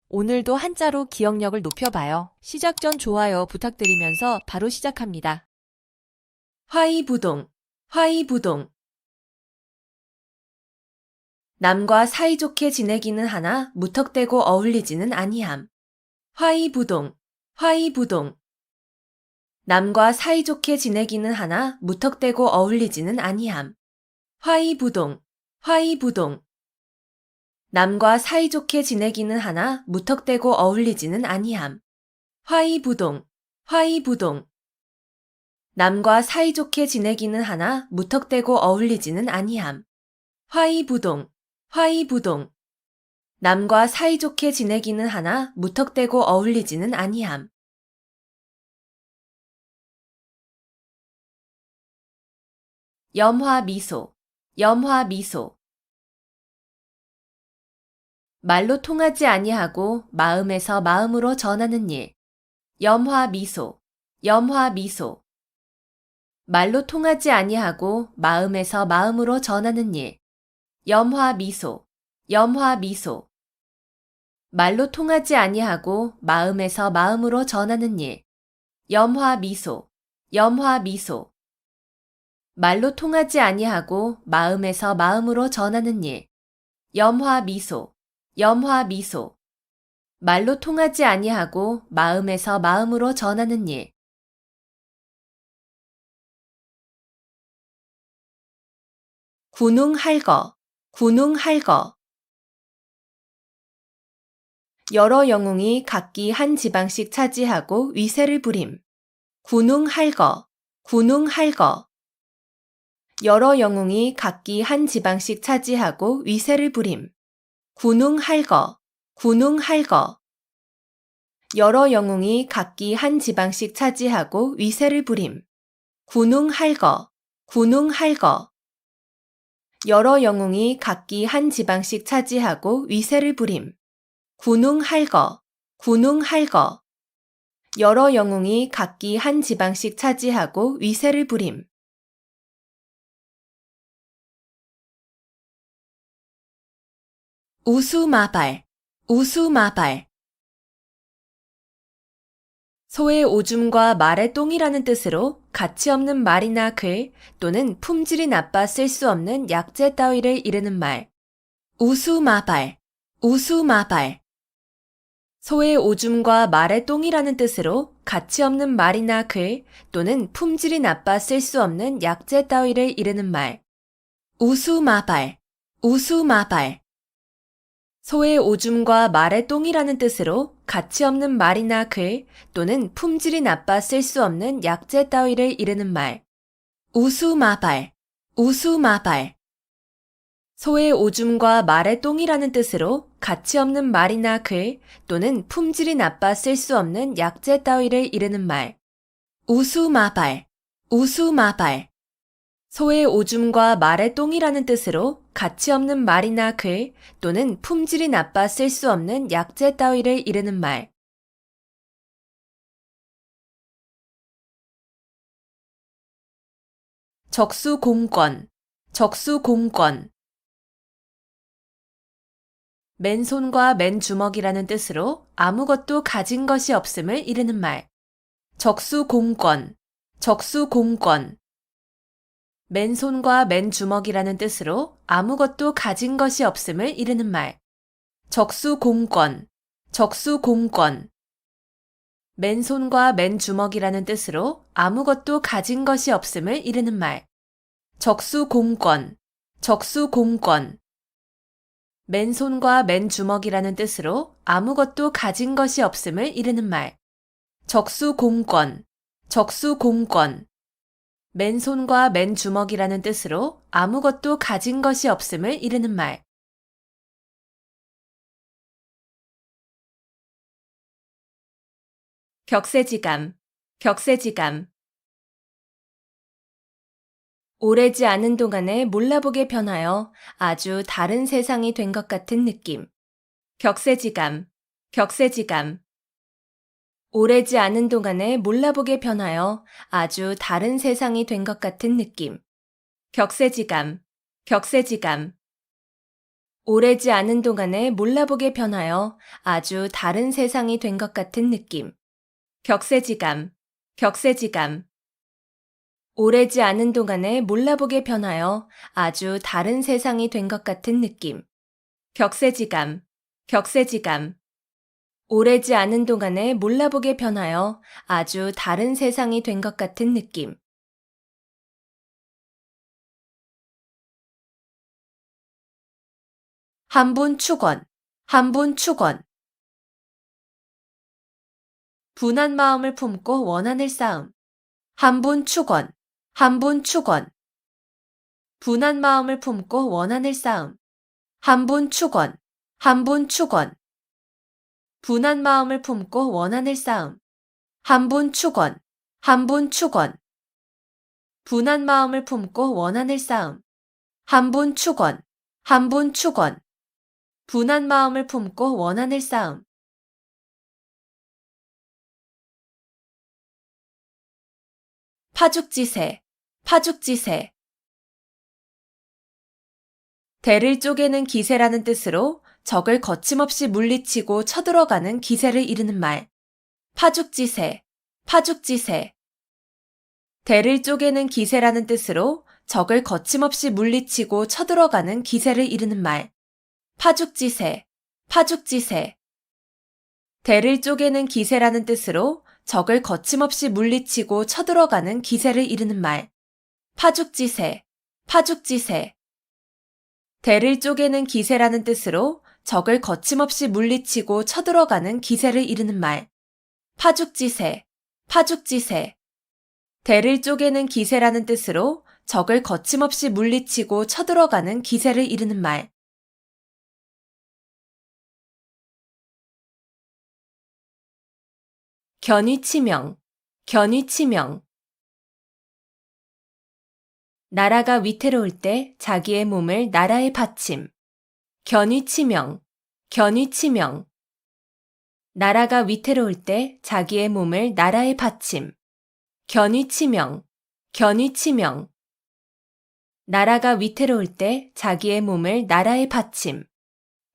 오늘도 한자로 기억력을 높여봐요. 시작 전 좋아요 부탁드리면서 바로 시작합니다. 화이부동, 화이부동. 남과 사이좋게 지내기는 하나 무턱대고 어울리지는 아니함. 화이부동, 화이부동. 남과 사이좋게 지내기는 하나 무턱대고 어울리지는 아니함. 화이부동, 화이부동. 남과 사이좋게 지내기는 하나 무턱대고 어울리지는 아니함. 화이부동, 화이부동. 남과 사이좋게 지내기는 하나 무턱대고 어울리지는 아니함. 화이부동, 화이부동. 남과 사이좋게 지내기는 하나 무턱대고 어울리지는 아니함. 염화미소, 염화미소. 말로 통하지 아니하고 마음에서 마음으로 전하는 일. 염화미소, 염화미소. 말로 통하지 아니하고 마음에서 마음으로 전하는 일. 염화미소, 염화미소. 말로 통하지 아니하고 마음에서 마음으로 전하는 일. 염화미소, 염화미소. 말로 통하지 아니하고 마음에서 마음으로 전하는 일. 염화미소, 염화미소. 말로 통하지 아니하고 마음에서 마음으로 전하는 일. 군웅할거, 군웅할거. 여러 영웅이 각기 한 지방씩 차지하고 위세를 부림. 군웅할거, 군웅할거. 여러 영웅이 각기 한 지방씩 차지하고 위세를 부림. 군웅할거, 군웅할거. 여러 영웅이 각기 한 지방씩 차지하고 위세를 부림. 군웅할거, 군웅할거. 여러 영웅이 각기 한 지방씩 차지하고 위세를 부림. 군웅할거, 군웅할거. 여러 영웅이 각기 한 지방씩 차지하고 위세를 부림. 우수마발, 우수마발. 소의 오줌과 말의 똥이라는 뜻으로 가치 없는 말이나 글 또는 품질이 나빠 쓸 수 없는 약재 따위를 이르는 말. 우수마발, 우수마발. 소의 오줌과 말의 똥이라는 뜻으로 가치 없는 말이나 글 또는 품질이 나빠 쓸 수 없는 약재 따위를 이르는 말. 우수마발, 우수마발. 소의 오줌과 말의 똥이라는 뜻으로 가치 없는 말이나 글 또는 품질이 나빠 쓸 수 없는 약재 따위를 이르는 말. 우수마발, 우수마발. 소의 오줌과 말의 똥이라는 뜻으로 가치 없는 말이나 글 또는 품질이 나빠 쓸 수 없는 약재 따위를 이르는 말. 우수마발, 우수마발. 소의 오줌과 말의 똥이라는 뜻으로 가치 없는 말이나 글 또는 품질이 나빠 쓸 수 없는 약재 따위를 이르는 말. 적수공권, 적수공권. 맨손과 맨주먹이라는 뜻으로 아무것도 가진 것이 없음을 이르는 말. 적수공권, 적수공권. 맨손과 맨주먹이라는 뜻으로 아무것도 가진 것이 없음을 이르는 말. 적수공권, 적수공권. 맨손과 맨주먹이라는 뜻으로 아무것도 가진 것이 없음을 이르는 말. 적수공권, 적수공권. 맨손과 맨주먹이라는 뜻으로 아무것도 가진 것이 없음을 이르는 말. 적수공권, 적수공권. 맨손과 맨주먹이라는 뜻으로 아무것도 가진 것이 없음을 이르는 말. 격세지감, 격세지감. 오래지 않은 동안에 몰라보게 변하여 아주 다른 세상이 된 것 같은 느낌. 격세지감, 격세지감. 오래지 않은 동안에 몰라보게 변하여 아주 다른 세상이 된 것 같은 느낌. 격세지감, 격세지감. 오래지 않은 동안에 몰라보게 변하여 아주 다른 세상이 된 것 같은 느낌. 격세지감, 격세지감. 오래지 않은 동안에 몰라보게 변하여 아주 다른 세상이 된 것 같은 느낌. 격세지감, 격세지감. 오래지 않은 동안에 몰라보게 변하여 아주 다른 세상이 된 것 같은 느낌. 한분 축원, 한분 축원. 분한 마음을 품고 원한을 쌓음. 한분 축원, 한분 축원. 분한 마음을 품고 원한을 쌓음. 한분 축원, 한분 축원. 분한 마음을 품고 원한을 쌓음. 한분 축원, 한분 축원. 분한 마음을 품고 원한을 쌓음. 한분 축원, 한분 축원. 분한 마음을 품고 원한을 쌓음. 파죽지세, 파죽지세. 대를 쪼개는 기세라는 뜻으로 적을 거침없이 물리치고 쳐들어가는 기세를 이르는 말. 파죽지세, 파죽지세. 대를 쪼개는 기세라는 뜻으로 적을 거침없이 물리치고 쳐들어가는 기세를 이르는 말. 파죽지세, 파죽지세. 대를 쪼개는 기세라는 뜻으로 적을 거침없이 물리치고 쳐들어가는 기세를 이르는 말. 파죽지세, 파죽지세. 대를 쪼개는 기세라는 뜻으로 적을 거침없이 물리치고 쳐들어가는 기세를 이르는 말. 파죽지세, 파죽지세. 대를 쪼개는 기세라는 뜻으로 적을 거침없이 물리치고 쳐들어가는 기세를 이르는 말. 견위치명, 견위치명. 나라가 위태로울 때 자기의 몸을 나라에 바침. 견위치명, 견위치명. 나라가 위태로울 때 자기의 몸을 나라에 바침. 견위치명, 견위치명. 나라가 위태로울 때 자기의 몸을 나라에 바침.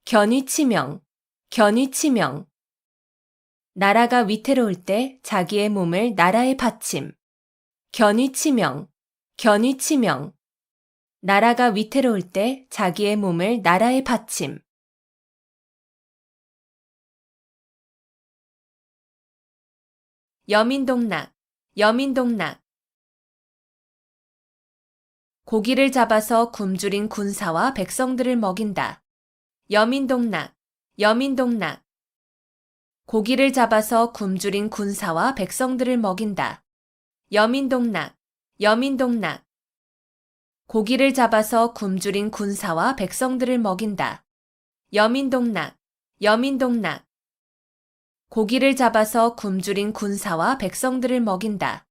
견위치명, 견위치명. 나라가 위태로울 때 자기의 몸을 나라에 바침. 견위치명, 견위치명. 나라가 위태로울 때 자기의 몸을 나라에 바침. 여민동락, 여민동락. 고기를 잡아서 굶주린 군사와 백성들을 먹인다. 여민동락, 여민동락. 고기를 잡아서 굶주린 군사와 백성들을 먹인다. 여민동락, 여민동락. 고기를 잡아서 굶주린 군사와 백성들을 먹인다. 여민동락, 여민동락. 고기를 잡아서 굶주린 군사와 백성들을 먹인다.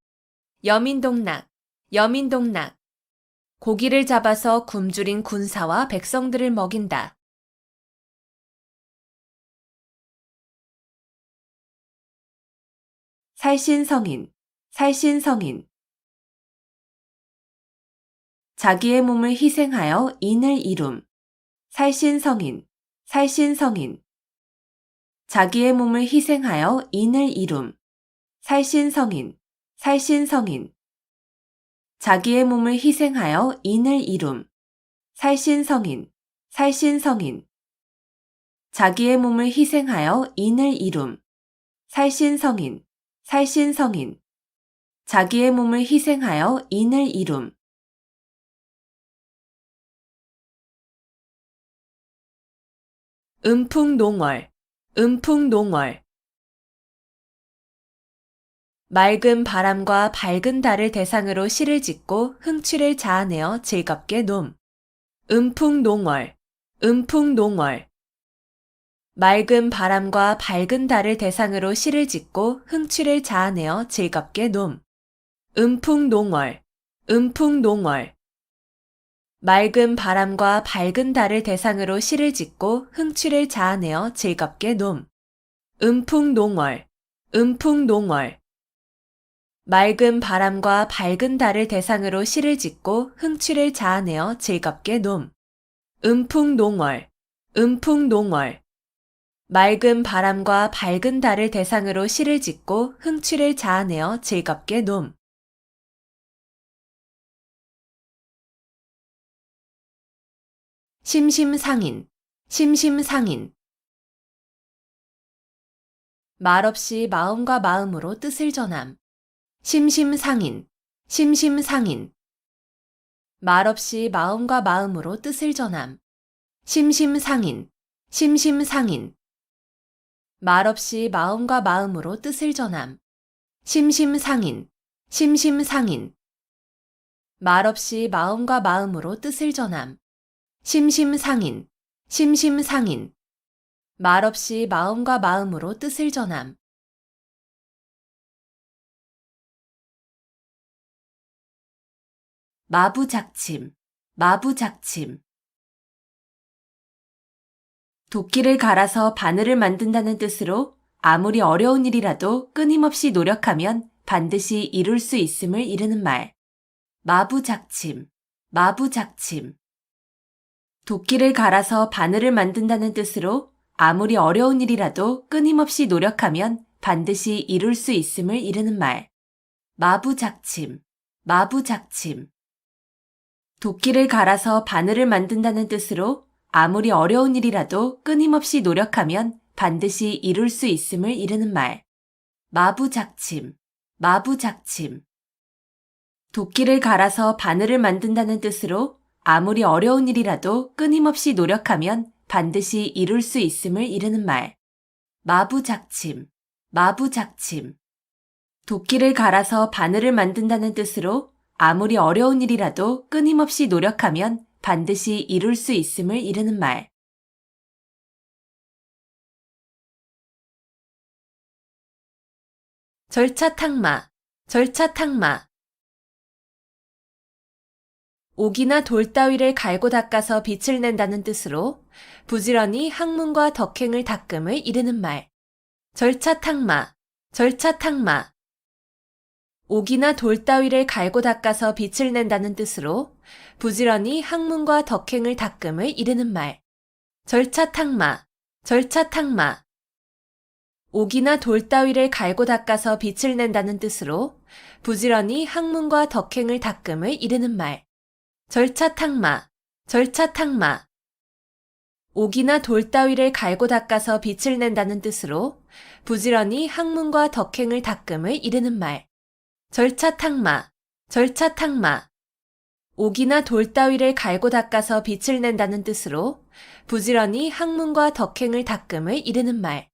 여민동락, 여민동락. 고기를 잡아서 굶주린 군사와 백성들을 먹인다. 살신성인, 살신성인. 자기의 몸을 희생하여 인을 이룸. 살신성인, 살신성인. 자기의 몸을 희생하여 인을 이룸. 살신성인, 살신성인. 자기의 몸을 희생하여 인을 이룸. 살신성인, 살신성인. 자기의 몸을 희생하여 인을 이룸. 살신성인, 살신성인. 자기의 몸을 희생하여 인을 이룸. 음풍농월, 음풍농월. 맑은 바람과 밝은 달을 대상으로 시를 짓고 흥취를 자아내어 즐겁게 놈. 음풍농월, 음풍농월. 맑은 바람과 밝은 달을 대상으로 시를 짓고 흥취를 자아내어 즐겁게 놈. 음풍농월, 음풍농월. 맑은 바람과 밝은 달을 대상으로 시를 짓고 흥취를 자아내어 즐겁게 놈. 음풍농월, 음풍농월. 맑은 바람과 밝은 달을 대상으로 시를 짓고 흥취를 자아내어 즐겁게 놈. 음풍농월, 음풍농월. 맑은 바람과 밝은 달을 대상으로 시를 짓고 흥취를 자아내어 즐겁게 놈. 심심상인. 심심상인. 말없이 마음과 마음으로 뜻을 전함. 심심상인. 심심상인. 말없이 마음과 마음으로 뜻을 전함. 심심상인. 심심상인. 말없이 마음과 마음으로 뜻을 전함. 심심상인. 심심상인. 말없이 마음과 마음으로 뜻을 전함. 심심상인. 심심상인. 말없이 마음과 마음으로 뜻을 전함. 마부작침. 마부작침. 도끼를 갈아서 바늘을 만든다는 뜻으로 아무리 어려운 일이라도 끊임없이 노력하면 반드시 이룰 수 있음을 이르는 말. 마부작침. 마부작침. 도끼를 갈아서 바늘을 만든다는 뜻으로 아무리 어려운 일이라도 끊임없이 노력하면 반드시 이룰 수 있음을 이르는 말. 마부작침. 마부작침. 도끼를 갈아서 바늘을 만든다는 뜻으로 아무리 어려운 일이라도 끊임없이 노력하면 반드시 이룰 수 있음을 이르는 말. 마부작침. 마부작침. 도끼를 갈아서 바늘을 만든다는 뜻으로 아무리 어려운 일이라도 끊임없이 노력하면 반드시 이룰 수 있음을 이르는 말. 마부작침. 마부작침. 도끼를 갈아서 바늘을 만든다는 뜻으로 아무리 어려운 일이라도 끊임없이 노력하면 반드시 이룰 수 있음을 이르는 말. 절차탕마. 절차탕마. 옥이나 돌 따위를 갈고 닦아서 빛을 낸다는 뜻으로 부지런히 학문과 덕행을 닦음을 이르는 말. 절차탕마. 절차탕마. 옥이나 돌 따위를 갈고 닦아서 빛을 낸다는 뜻으로 부지런히 학문과 덕행을 닦음을 이르는 말. 절차탕마. 절차탕마. 옥이나 돌 따위를 갈고 닦아서 빛을 낸다는 뜻으로 부지런히 학문과 덕행을 닦음을 이르는 말. 절차탕마. 절차탕마. 옥이나 돌 따위를 갈고 닦아서 빛을 낸다는 뜻으로 부지런히 학문과 덕행을 닦음을 이르는 말. 절차탕마. 절차탕마. 옥이나 돌 따위를 갈고 닦아서 빛을 낸다는 뜻으로 부지런히 학문과 덕행을 닦음을 이르는 말.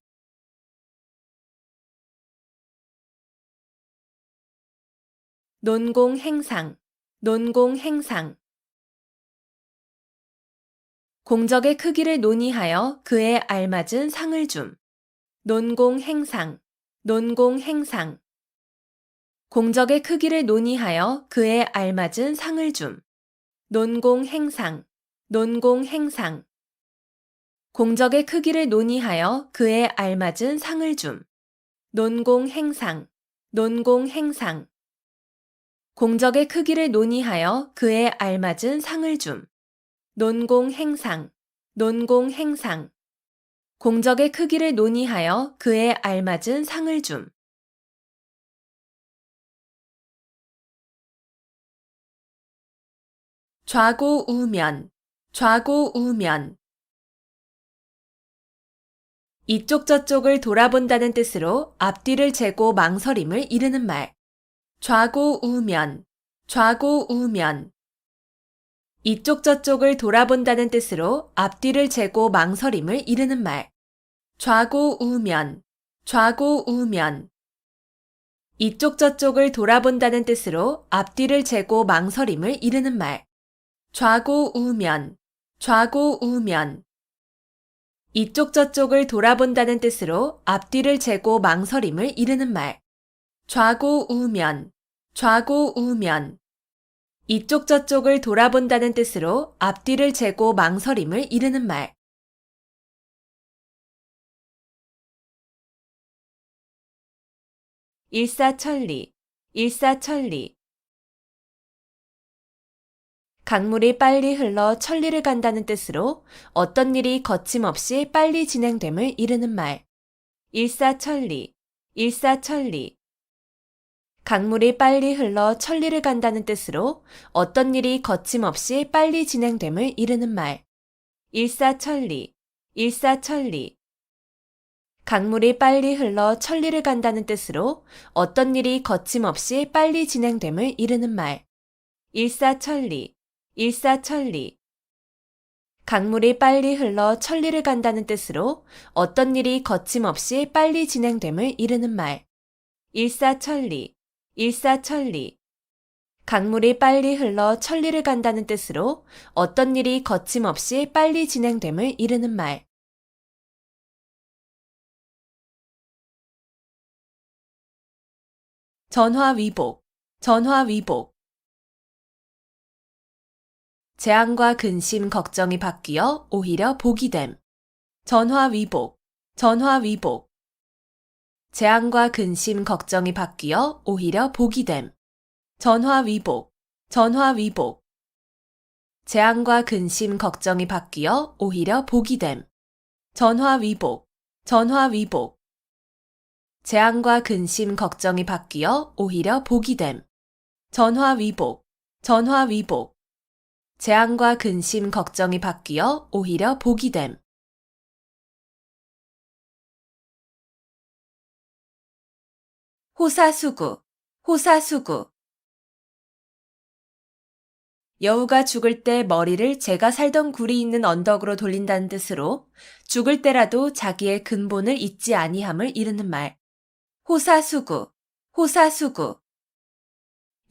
논공행상. 논공행상. 공적의 크기를 논의하여 그에 알맞은 상을 줌. 논공행상. 논공행상. 공적의 크기를 논의하여 그에 알맞은 상을 줌. 논공행상. 논공행상. 공적의 크기를 논의하여 그에 알맞은 상을 줌. 논공행상. 논공행상. 공적의 크기를 논의하여 그에 알맞은 상을 줌. 논공행상. 논공행상. 공적의 크기를 논의하여 그에 알맞은 상을 줌. 좌고우면. 좌고우면. 이쪽 저쪽을 돌아본다는 뜻으로 앞뒤를 재고 망설임을 이르는 말. 좌고우면. 좌고우면. 이쪽 저쪽을 돌아본다는 뜻으로 앞뒤를 재고 망설임을 이르는 말. 좌고우면. 좌고우면. 이쪽 저쪽을 돌아본다는 뜻으로 앞뒤를 재고 망설임을 이르는 말. 좌고우면. 좌고우면. 이쪽 저쪽을 돌아본다는 뜻으로 앞뒤를 재고 망설임을 이르는 말. 좌고우면. 좌고우면. 이쪽 저쪽을 돌아본다는 뜻으로 앞뒤를 재고 망설임을 이르는 말. 일사천리. 일사천리. 강물이 빨리 흘러 천리를 간다는 뜻으로 어떤 일이 거침없이 빨리 진행됨을 이르는 말. 일사천리, 일사천리. 강물이 빨리 흘러 천리를 간다는 뜻으로 어떤 일이 거침없이 빨리 진행됨을 이르는 말. 일사천리, 일사천리. 강물이 빨리 흘러 천리를 간다는 뜻으로 어떤 일이 거침없이 빨리 진행됨을 이르는 말. 일사천리, 일사천리. 강물이 빨리 흘러 천리를 간다는 뜻으로 어떤 일이 거침없이 빨리 진행됨을 이르는 말. 일사천리, 일사천리. 강물이 빨리 흘러 천리를 간다는 뜻으로 어떤 일이 거침없이 빨리 진행됨을 이르는 말. 전화위복, 전화위복. 재앙과 근심, 걱정이 바뀌어 오히려 복이 됨. 전화위복, 전화위복. 재앙과 근심, 걱정이 바뀌어 오히려 복이 됨. 전화위복, 전화위복. 재앙과 근심, 걱정이 바뀌어 오히려 복이 됨. 전화위복, 전화위복. 재앙과 근심, 걱정이 바뀌어 오히려 복이 됨. 전화위복, 전화위복. 재앙과 근심, 걱정이 바뀌어 오히려 복이 됨. 호사수구, 호사수구. 여우가 죽을 때 머리를 제가 살던 굴이 있는 언덕으로 돌린다는 뜻으로 죽을 때라도 자기의 근본을 잊지 아니함을 이르는 말. 호사수구, 호사수구.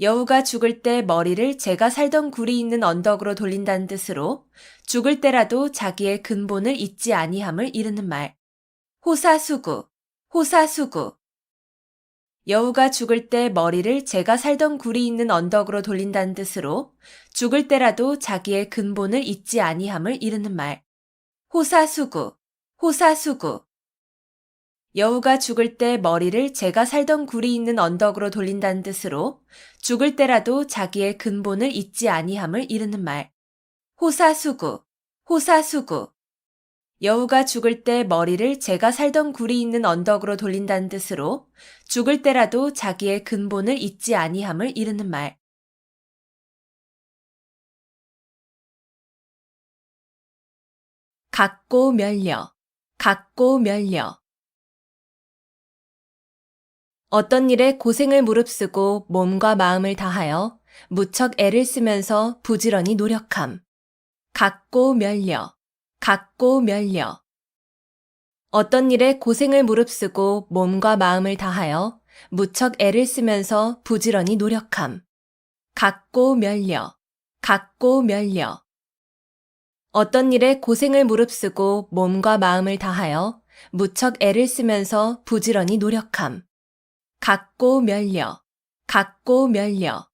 여우가 죽을 때 머리를 제가 살던 굴이 있는 언덕으로 돌린다는 뜻으로 죽을 때라도 자기의 근본을 잊지 아니함을 이르는 말. 호사수구, 호사수구. 여우가 죽을 때 머리를 제가 살던 굴이 있는 언덕으로 돌린다는 뜻으로 죽을 때라도 자기의 근본을 잊지 아니함을 이르는 말. 호사수구, 호사수구. 여우가 죽을 때 머리를 제가 살던 굴이 있는 언덕으로 돌린다는 뜻으로 죽을 때라도 자기의 근본을 잊지 아니함을 이르는 말. 호사수구, 호사수구. 여우가 죽을 때 머리를 제가 살던 굴이 있는 언덕으로 돌린다는 뜻으로 죽을 때라도 자기의 근본을 잊지 아니함을 이르는 말. 각고 멸려, 각고 멸려. 어떤 일에 고생을 무릅쓰고 몸과 마음을 다하여 무척 애를 쓰면서 부지런히 노력함. 각고 멸려, 각고 멸려. 어떤 일에 고생을 무릅쓰고 몸과 마음을 다하여 무척 애를 쓰면서 부지런히 노력함. 각고 멸려, 각고 멸려. 어떤 일에 고생을 무릅쓰고 몸과 마음을 다하여 무척 애를 쓰면서 부지런히 노력함. 각고 멸려, 각고 멸려.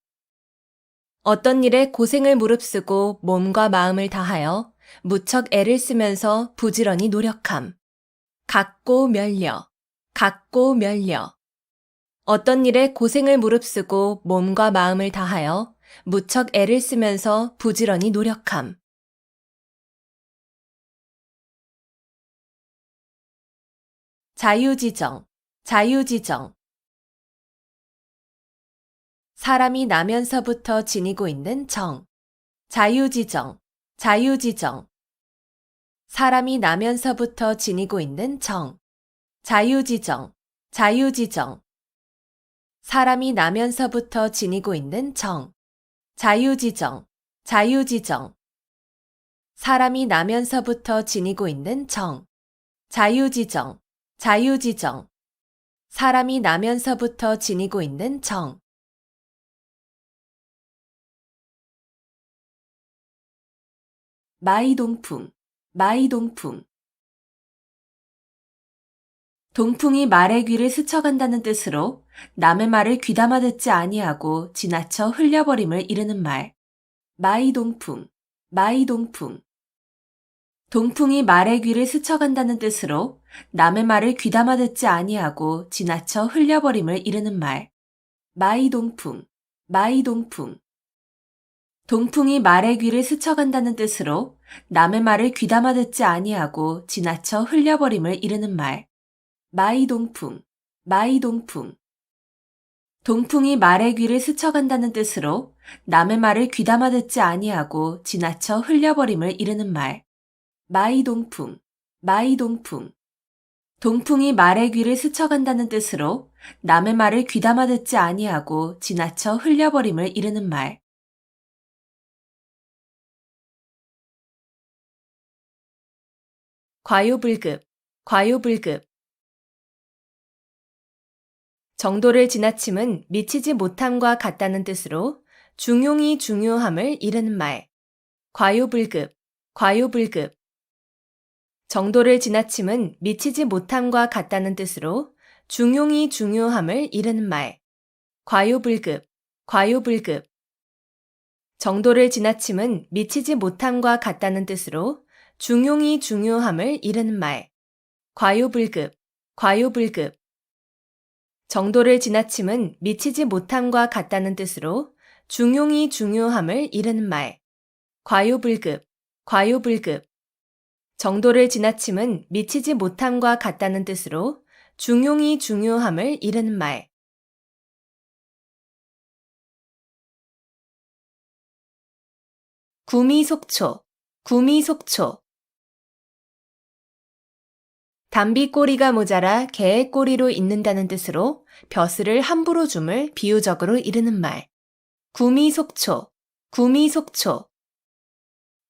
어떤 일에 고생을 무릅쓰고 몸과 마음을 다하여 무척 애를 쓰면서 부지런히 노력함. 각고 멸려, 각고 멸려. 어떤 일에 고생을 무릅쓰고 몸과 마음을 다하여 무척 애를 쓰면서 부지런히 노력함. 자유지정, 자유지정. 사람이 나면서부터 지니고 있는 정. 자유지정, 자유지정. 사람이 나면서부터 지니고 있는 정. 자유지정, 자유지정. 사람이 나면서부터 지니고 있는 정. 자유지정, 자유지정. 사람이 나면서부터 지니고 있는 정. 자유지정, 자유지정. 사람이 나면서부터 지니고 있는 정. 마이동풍, 마이동풍. 동풍이 말의 귀를 스쳐간다는 뜻으로 남의 말을 귀담아 듣지 아니하고 지나쳐 흘려버림을 이르는 말. 마이동풍, 마이동풍. 동풍이 말의 귀를 스쳐간다는 뜻으로 남의 말을 귀담아 듣지 아니하고 지나쳐 흘려버림을 이르는 말. 마이동풍, 마이동풍. 동풍이 말의 귀를 스쳐간다는 뜻으로 남의 말을 귀담아 듣지 아니하고 지나쳐 흘려버림을 이르는 말. 마이동풍, 마이동풍. 동풍이 말의 귀를 스쳐간다는 뜻으로 남의 말을 귀담아 듣지 아니하고 지나쳐 흘려버림을 이르는 말. 마이동풍, 마이동풍. 동풍이 말의 귀를 스쳐간다는 뜻으로 남의 말을 귀담아 듣지 아니하고 지나쳐 흘려버림을 이르는 말. 과요불급, 과요불급. 정도를 지나침은 미치지 못함과 같다는 뜻으로 중용이 중요함을 이르는 말. 과요불급, 과요불급. 정도를 지나침은 미치지 못함과 같다는 뜻으로 중용이 중요함을 이르는 말. 과요불급, 과요불급. 정도를 지나침은 미치지 못함과 같다는 뜻으로 중용이 중요함을 이르는 말. 과요불급, 과요불급. 정도를 지나침은 미치지 못함과 같다는 뜻으로 중용이 중요함을 이르는 말. 과요불급, 과요불급. 정도를 지나침은 미치지 못함과 같다는 뜻으로 중용이 중요함을 이르는 말. 구미속초, 구미속초. 담비 꼬리가 모자라 개의 꼬리로 있는다는 뜻으로 벼슬을 함부로 줌을 비유적으로 이르는 말. 구미속초, 구미속초.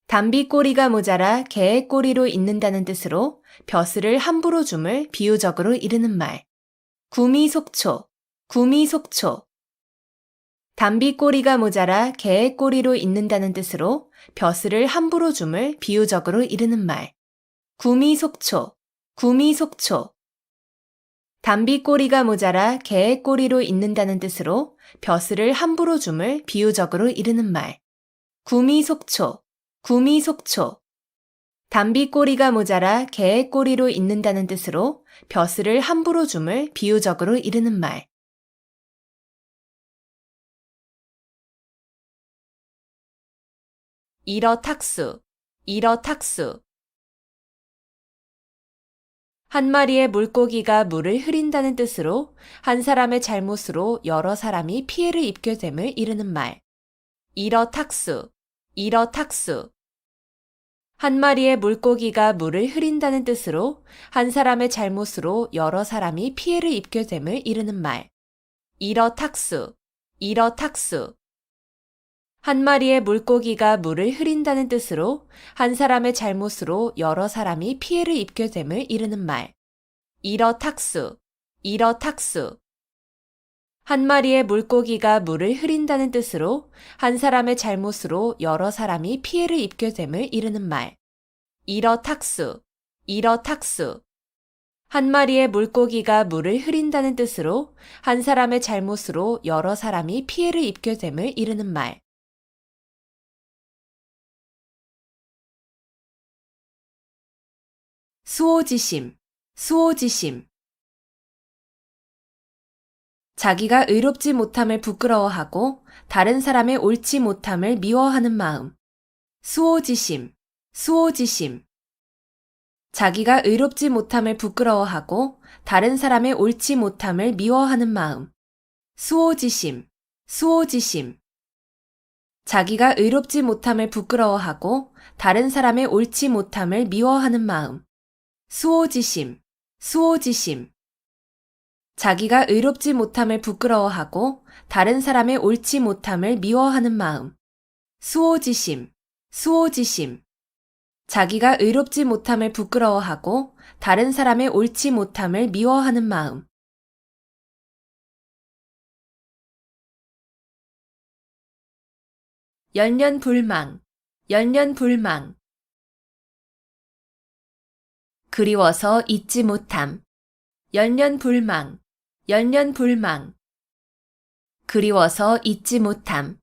담비 꼬리가 모자라 개의 꼬리로 있는다는 뜻으로 벼슬을 함부로 줌을 비유적으로 이르는 말. 구미속초, 구미속초. 담비 꼬리가 모자라 개의 꼬리로 있는다는 뜻으로 벼슬을 함부로 줌을 비유적으로 이르는 말. 구미속초, 구미속초. 담비 꼬리가 모자라 개의 꼬리로 있는다는 뜻으로 벼슬을 함부로 줌을 비유적으로 이르는 말. 구미속초, 구미속초. 담비 꼬리가 모자라 개의 꼬리로 있는다는 뜻으로 벼슬을 함부로 줌을 비유적으로 이르는 말. 일어탁수, 일어탁수. 한 마리의 물고기가 물을 흐린다는 뜻으로 한 사람의 잘못으로 여러 사람이 피해를 입게 됨을 이르는 말. 일어탁수, 일어탁수. 한 마리의 물고기가 물을 흐린다는 뜻으로 한 사람의 잘못으로 여러 사람이 피해를 입게 됨을 이르는 말. 일어탁수, 일어탁수. 한 마리의 물고기가 물을 흐린다는 뜻으로 한 사람의 잘못으로 여러 사람이 피해를 입게 됨을 이르는 말. 일어탁수, 일어탁수. 한 마리의 물고기가 물을 흐린다는 뜻으로 한 사람의 잘못으로 여러 사람이 피해를 입게 됨을 이르는 말. 일어탁수, 일어탁수. 한 마리의 물고기가 물을 흐린다는 뜻으로 한 사람의 잘못으로 여러 사람이 피해를 입게 됨을 이르는 말. 수오지심, 수오지심. 자기가 의롭지 못함을 부끄러워하고 다른 사람의 옳지 못함을 미워하는 마음. 수오지심, 수오지심. 자기가 의롭지 못함을 부끄러워하고 다른 사람의 옳지 못함을 미워하는 마음. 수오지심, 수오지심. 자기가 의롭지 못함을 부끄러워하고 다른 사람의 옳지 못함을 미워하는 마음. 수오지심, 수오지심. 자기가 의롭지 못함을 부끄러워하고 다른 사람의 옳지 못함을 미워하는 마음. 수오지심, 수오지심. 자기가 의롭지 못함을 부끄러워하고 다른 사람의 옳지 못함을 미워하는 마음. 열년불망, 열년불망. 그리워서 잊지 못함. 열년불망, 열년불망. 그리워서 잊지 못함.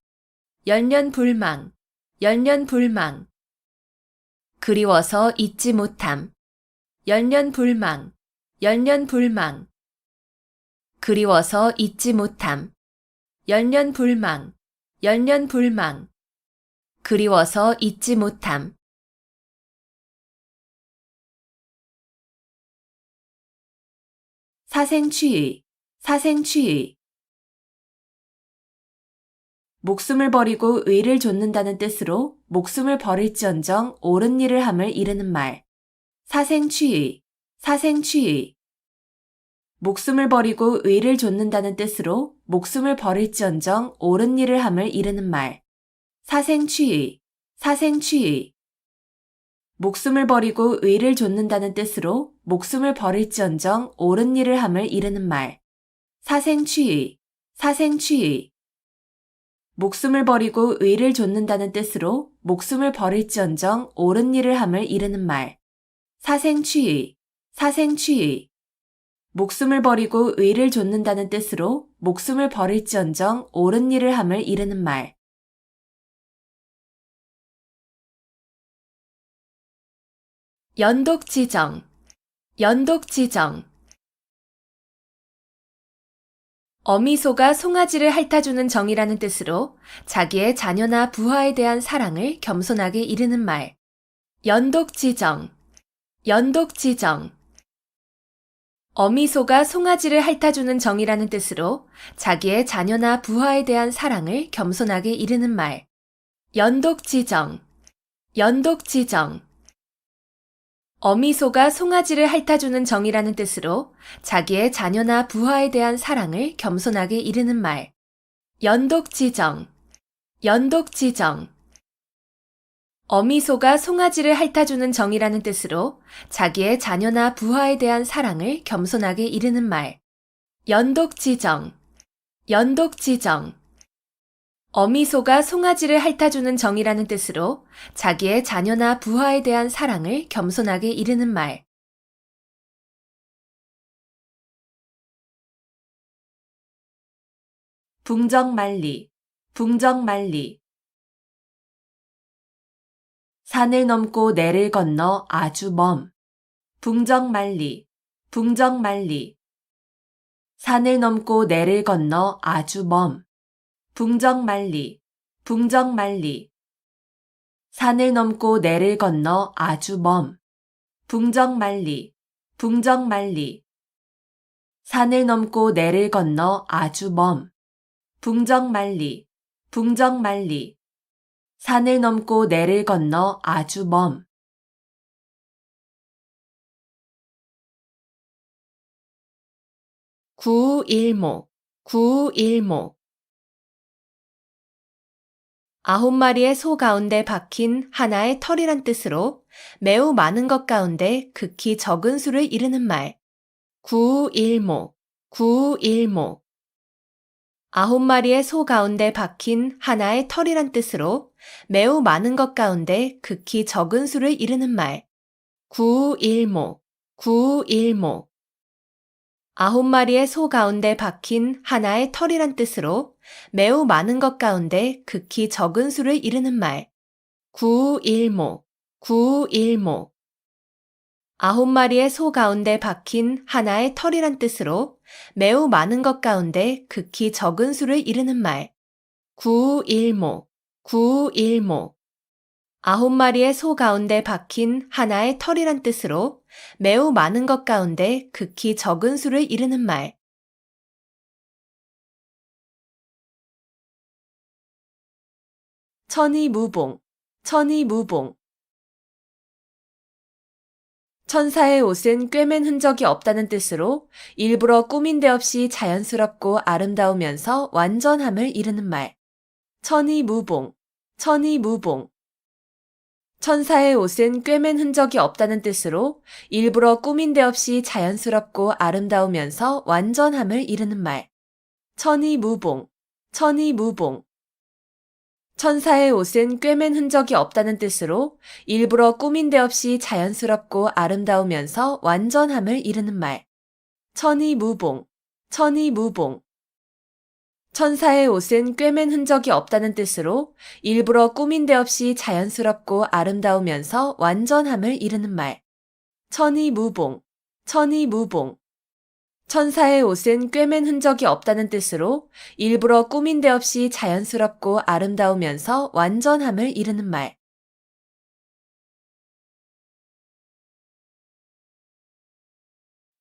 열년불망, 열년불망. 그리워서 잊지 못함. 열년불망, 열년불망. 그리워서 잊지 못함. 열년불망, 열년불망. 그리워서 잊지 못함. 사생취의, 사생취의. 목숨을 버리고 의를 좇는다는 뜻으로 목숨을 버릴지언정 옳은 일을 함을 이르는 말. 사생취의, 사생취의. 목숨을 버리고 의를 좇는다는 뜻으로 목숨을 버릴지언정 옳은 일을 함을 이르는 말. 사생취의, 사생취의. 목숨을 버리고 의를 좇는다는 뜻으로 목숨을 버릴지언정 옳은 일을 함을 이르는 말. 사생취의, 사생취의. 목숨을 버리고 의를 좇는다는 뜻으로 목숨을 버릴지언정 옳은 일을 함을 이르는 말. 사생취의, 사생취의. 목숨을 버리고 의를 좇는다는 뜻으로 목숨을 버릴지언정 옳은 일을 함을 이르는 말. 연독지정, 연독지정. 어미소가 송아지를 핥아주는 정이라는 뜻으로 자기의 자녀나 부하에 대한 사랑을 겸손하게 이르는 말. 연독지정, 연독지정. 어미소가 송아지를 핥아주는 정이라는 뜻으로 자기의 자녀나 부하에 대한 사랑을 겸손하게 이르는 말. 연독지정, 연독지정. 어미소가 송아지를 핥아주는 정이라는 뜻으로 자기의 자녀나 부하에 대한 사랑을 겸손하게 이르는 말. 연독지정, 연독지정. 어미소가 송아지를 핥아주는 정이라는 뜻으로 자기의 자녀나 부하에 대한 사랑을 겸손하게 이르는 말. 연독지정, 연독지정. 어미소가 송아지를 핥아주는 정이라는 뜻으로 자기의 자녀나 부하에 대한 사랑을 겸손하게 이르는 말. 붕정만리, 붕정만리. 산을 넘고 내를 건너 아주 먼. 붕정만리, 붕정만리. 산을 넘고 내를 건너 아주 먼. 붕정만리, 붕정만리. 산을 넘고 내를 건너 아주 먼. 붕정만리, 붕정만리. 산을 넘고 내를 건너 아주 먼. 붕정만리, 붕정만리. 산을 넘고 내를 건너 아주 먼. 구일목, 구일목. 9마리의 소 가운데 박힌 하나의 털이란 뜻으로 매우 많은 것 가운데 극히 적은 수를 이르는 말. 구일목, 구일목. 9마리의 소 가운데 박힌 하나의 털이란 뜻으로 매우 많은 것 가운데 극히 적은 수를 이르는 말. 구일목, 구일목. 9마리의 소 가운데 박힌 하나의 털이란 뜻으로 매우 많은 것 가운데 극히 적은 수를 이르는 말. 구일목, 구일목. 9마리의 소 가운데 박힌 하나의 털이란 뜻으로 매우 많은 것 가운데 극히 적은 수를 이르는 말. 구일목, 구일목. 9마리의 소 가운데 박힌 하나의 털이란 뜻으로 매우 많은 것 가운데 극히 적은 수를 이르는 말. 천이무봉, 천이무봉. 천사의 옷은 꿰맨 흔적이 없다는 뜻으로 일부러 꾸민 데 없이 자연스럽고 아름다우면서 완전함을 이르는 말. 천이무봉, 천이무봉. 천사의 옷은 꿰맨 흔적이 없다는 뜻으로 일부러 꾸민 데 없이 자연스럽고 아름다우면서 완전함을 이르는 말. 천이무봉, 천이무봉. 천사의 옷은 꿰맨 흔적이 없다는 뜻으로 일부러 꾸민 데 없이 자연스럽고 아름다우면서 완전함을 이르는 말. 천이무봉, 천이무봉. 천사의 옷은 꿰맨 흔적이 없다는 뜻으로 일부러 꾸민 데 없이 자연스럽고 아름다우면서 완전함을 이르는 말. 천이무봉, 천이무봉. 천사의 옷은 꿰맨 흔적이 없다는 뜻으로 일부러 꾸민 데 없이 자연스럽고 아름다우면서 완전함을 이르는 말.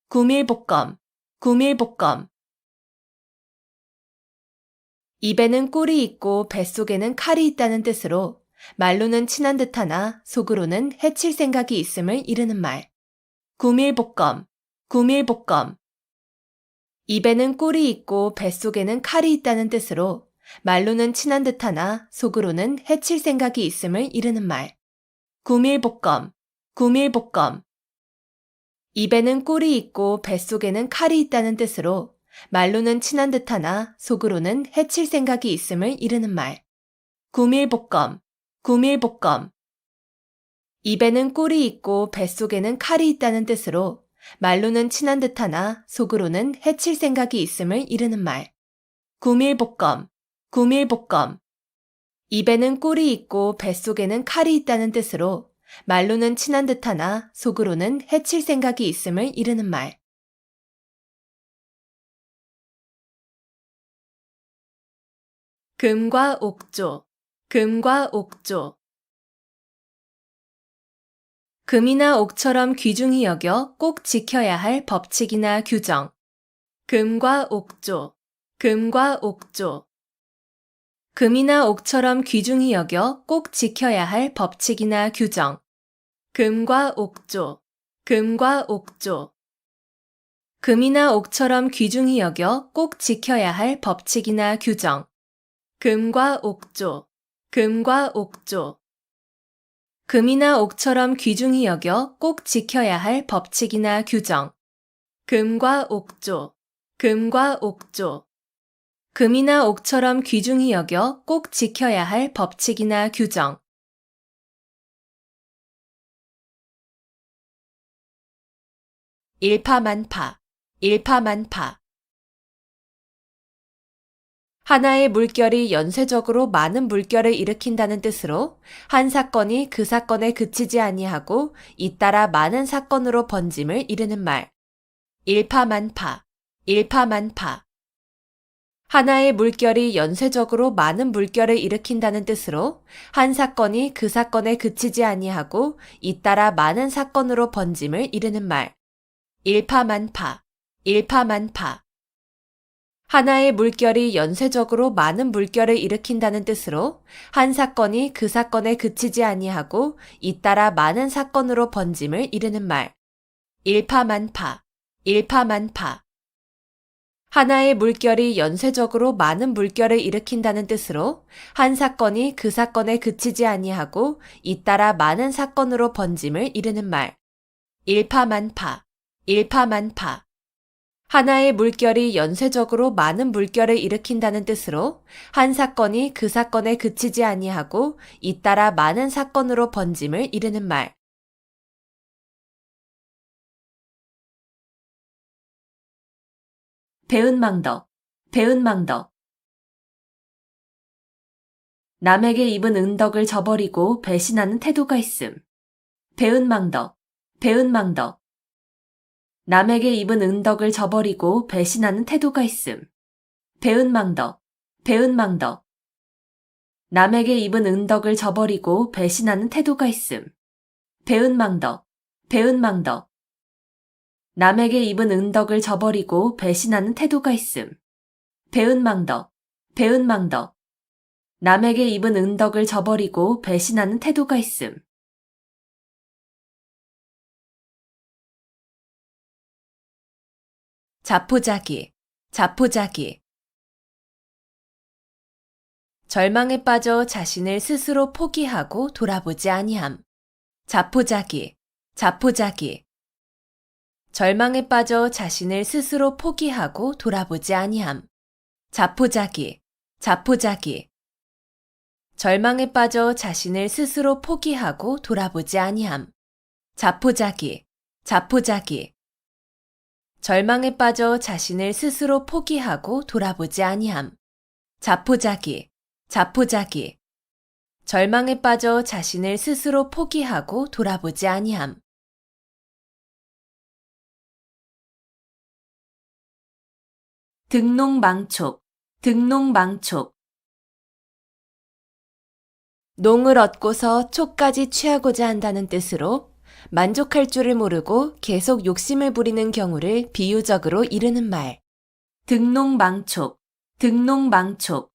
구밀복검, 구밀복검. 입에는 꿀이 있고 뱃속에는 칼이 있다는 뜻으로 말로는 친한 듯하나 속으로는 해칠 생각이 있음을 이르는 말. 구밀복검, 구밀복검. 입에는 꿀이 있고 뱃속에는 칼이 있다는 뜻으로 말로는 친한 듯하나 속으로는 해칠 생각이 있음을 이르는 말. 구밀복검, 구밀복검. 입에는 꿀이 있고 뱃속에는 칼이 있다는 뜻으로 말로는 친한 듯하나 속으로는 해칠 생각이 있음을 이르는 말. 구밀복검, 구밀복검. 입에는 꿀이 있고 뱃속에는 칼이 있다는 뜻으로 말로는 친한 듯하나 속으로는 해칠 생각이 있음을 이르는 말. 구밀복검, 구밀복검. 입에는 꿀이 있고 뱃속에는 칼이 있다는 뜻으로 말로는 친한 듯하나 속으로는 해칠 생각이 있음을 이르는 말. 금과 옥조, 금과 옥조. 금이나 옥처럼 귀중히 여겨 꼭 지켜야 할 법칙이나 규정. 금과 옥조, 금과 옥조. 금이나 옥처럼 귀중히 여겨 꼭 지켜야 할 법칙이나 규정. 금과 옥조, 금과 옥조. 금이나 옥처럼 귀중히 여겨 꼭 지켜야 할 법칙이나 규정. 금과 옥조, 금과 옥조. 금이나 옥처럼 귀중히 여겨 꼭 지켜야 할 법칙이나 규정. 금과 옥조, 금과 옥조. 금이나 옥처럼 귀중히 여겨 꼭 지켜야 할 법칙이나 규정. 일파만파, 일파만파. 하나의 물결이 연쇄적으로 많은 물결을 일으킨다는 뜻으로 한 사건이 그 사건에 그치지 아니하고 잇따라 많은 사건으로 번짐을 이르는 말. 일파만파, 일파만파. 하나의 물결이 연쇄적으로 많은 물결을 일으킨다는 뜻으로 한 사건이 그 사건에 그치지 아니하고 잇따라 많은 사건으로 번짐을 이르는 말. 일파만파, 일파만파. 하나의 물결이 연쇄적으로 많은 물결을 일으킨다는 뜻으로 한 사건이 그 사건에 그치지 아니하고 잇따라 많은 사건으로 번짐을 이르는 말. 일파만파, 일파만파. 하나의 물결이 연쇄적으로 많은 물결을 일으킨다는 뜻으로 한 사건이 그 사건에 그치지 아니하고 잇따라 많은 사건으로 번짐을 이르는 말. 일파만파, 일파만파. 하나의 물결이 연쇄적으로 많은 물결을 일으킨다는 뜻으로 한 사건이 그 사건에 그치지 아니하고 잇따라 많은 사건으로 번짐을 이르는 말. 배은망덕, 배은망덕. 남에게 입은 은덕을 저버리고 배신하는 태도가 있음. 배은망덕, 배은망덕. 남에게 입은 은덕을 저버리고 배신하는 태도가 있음. 배은망덕, 배은망덕. 남에게 입은 은덕을 저버리고 배신하는 태도가 있음. 배은망덕, 배은망덕. 남에게 입은 은덕을 저버리고 배신하는 태도가 있음. 배은망덕, 배은망덕. 남에게 입은 은덕을 저버리고 배신하는 태도가 있음. 자포자기, 자포자기. 절망에 빠져 자신을 스스로 포기하고 돌아보지 아니함. 자포자기, 자포자기. 절망에 빠져 자신을 스스로 포기하고 돌아보지 아니함. 자포자기, 자포자기. 절망에 빠져 자신을 스스로 포기하고 돌아보지 아니함. 자포자기, 자포자기. 절망에 빠져 자신을 스스로 포기하고 돌아보지 아니함. 자포자기, 자포자기. 절망에 빠져 자신을 스스로 포기하고 돌아보지 아니함. 등록망촉, 등록망촉. 농을 얻고서 촉까지 취하고자 한다는 뜻으로 만족할 줄을 모르고 계속 욕심을 부리는 경우를 비유적으로 이르는 말. 등록망촉, 등록망촉.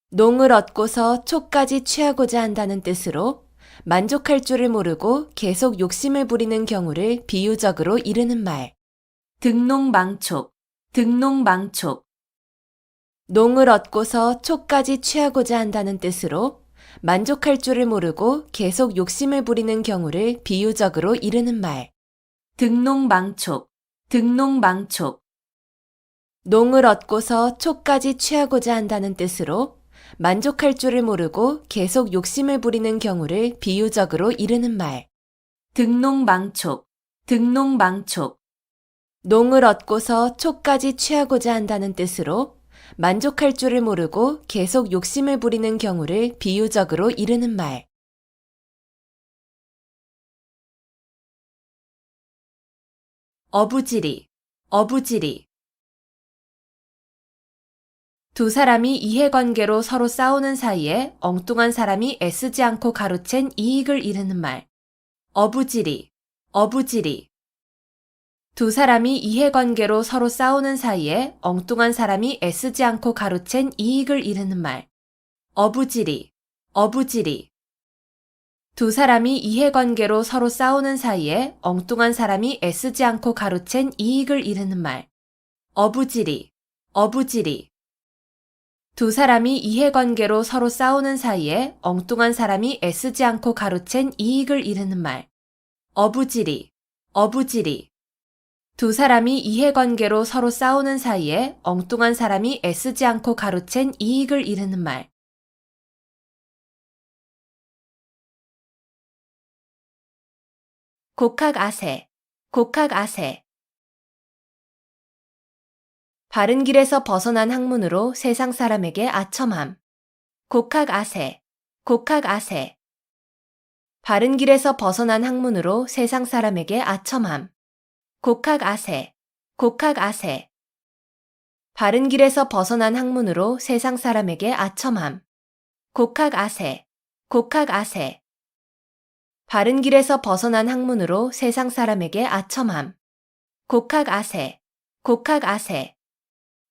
농을 얻고서 촉까지 취하고자 한다는 뜻으로 만족할 줄을 모르고 계속 욕심을 부리는 경우를 비유적으로 이르는 말. 등록망촉, 등록망촉. 농을 얻고서 촉까지 취하고자 한다는 뜻으로 만족할 줄을 모르고 계속 욕심을 부리는 경우를 비유적으로 이르는 말. 등록망촉, 등록망촉. 농을 얻고서 촉까지 취하고자 한다는 뜻으로 만족할 줄을 모르고 계속 욕심을 부리는 경우를 비유적으로 이르는 말. 등록망촉, 등록망촉. 농을 얻고서 촉까지 취하고자 한다는 뜻으로 만족할 줄을 모르고 계속 욕심을 부리는 경우를 비유적으로 이르는 말. 어부지리, 어부지리. 두 사람이 이해관계로 서로 싸우는 사이에 엉뚱한 사람이 애쓰지 않고 가로챈 이익을 이르는 말. 어부지리, 어부지리. 두 사람이 이해관계로 서로 싸우는 사이에 엉뚱한 사람이 애쓰지 않고 가로챈 이익을 이르는 말. 어부지리, 어부지리. 두 사람이 이해관계로 서로 싸우는 사이에 엉뚱한 사람이 애쓰지 않고 가로챈 이익을 이르는 말. 어부지리, 어부지리. 두 사람이 이해관계로 서로 싸우는 사이에 엉뚱한 사람이 애쓰지 않고 가로챈 이익을 이르는 말. 어부지리, 어부지리. 두 사람이 이해관계로 서로 싸우는 사이에 엉뚱한 사람이 애쓰지 않고 가로챈 이익을 이르는 말. 곡학아세, 곡학아세. 바른 길에서 벗어난 학문으로 세상 사람에게 아첨함. 곡학아세, 곡학아세. 바른 길에서 벗어난 학문으로 세상 사람에게 아첨함. 곡학아세, 곡학아세. 바른 길에서 벗어난 학문으로 세상 사람에게 아첨함. 곡학아세, 곡학아세. 바른 길에서 벗어난 학문으로 세상 사람에게 아첨함. 곡학아세, 곡학아세.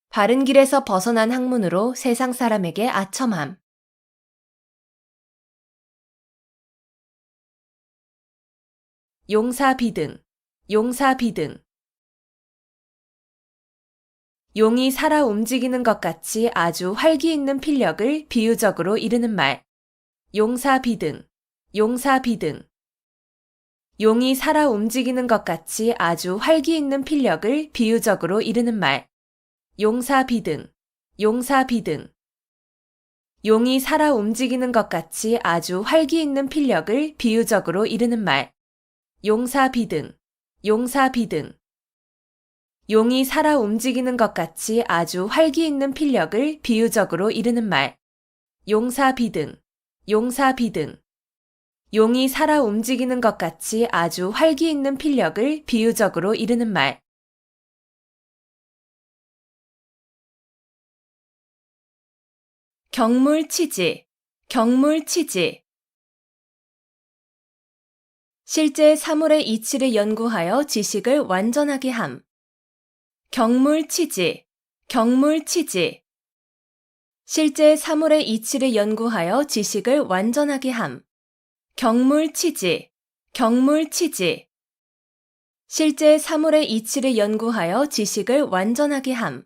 바른 길에서 벗어난 학문으로 세상 사람에게 아첨함. 용사비등, 용사비등. 용이 살아 움직이는 것 같이 아주 활기 있는 필력을 비유적으로 이르는 말. 용사비등, 용사비등. 용이 살아 움직이는 것 같이 아주 활기 있는 필력을 비유적으로 이르는 말. 용사비등, 용사비등. 용이 살아 움직이는 것 같이 아주 활기 있는 필력을 비유적으로 이르는 말. 용사비등, 용사비등. 용이 살아 움직이는 것 같이 아주 활기 있는 필력을 비유적으로 이르는 말. 용사비등, 용사비등. 용이 살아 움직이는 것 같이 아주 활기 있는 필력을 비유적으로 이르는 말. 경물치지, 경물치지. 실제 사물의 이치를 연구하여 지식을 완전하게 함. 경물치지, 경물치지. 실제 사물의 이치를 연구하여 지식을 완전하게 함. 경물치지, 경물치지. 실제 사물의 이치를 연구하여 지식을 완전하게 함.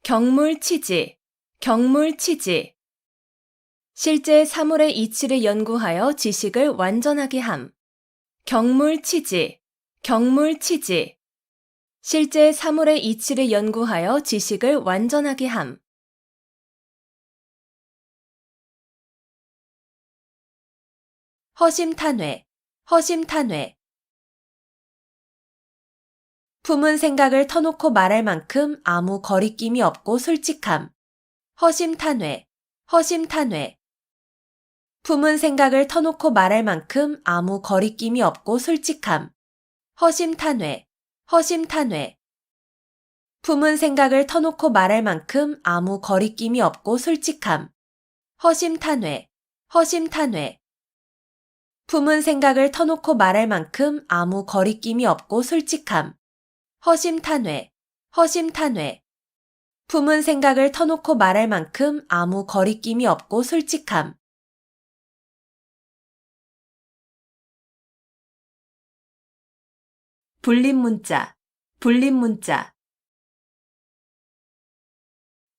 경물치지, 경물치지. 실제 사물의 이치를 연구하여 지식을 완전하게 함. 경물치지, 경물치지. 실제 사물의 이치를 연구하여 지식을 완전하게 함. 허심탄회, 허심탄회. 품은 생각을 터놓고 말할 만큼 아무 거리낌이 없고 솔직함. 허심탄회, 허심탄회. 품은 생각을 터놓고 말할 만큼 아무 거리낌이 없고 솔직함. 허심탄회, 허심탄회. 품은 생각을 터놓고 말할 만큼 아무 거리낌이 없고 솔직함. 허심탄회, 허심탄회. 품은 생각을 터놓고 말할 만큼 아무 거리낌이 없고 솔직함. 허심탄회, 허심탄회. 품은 생각을 터놓고 말할 만큼 아무 거리낌이 없고 솔직함. 불림문자, 불림문자.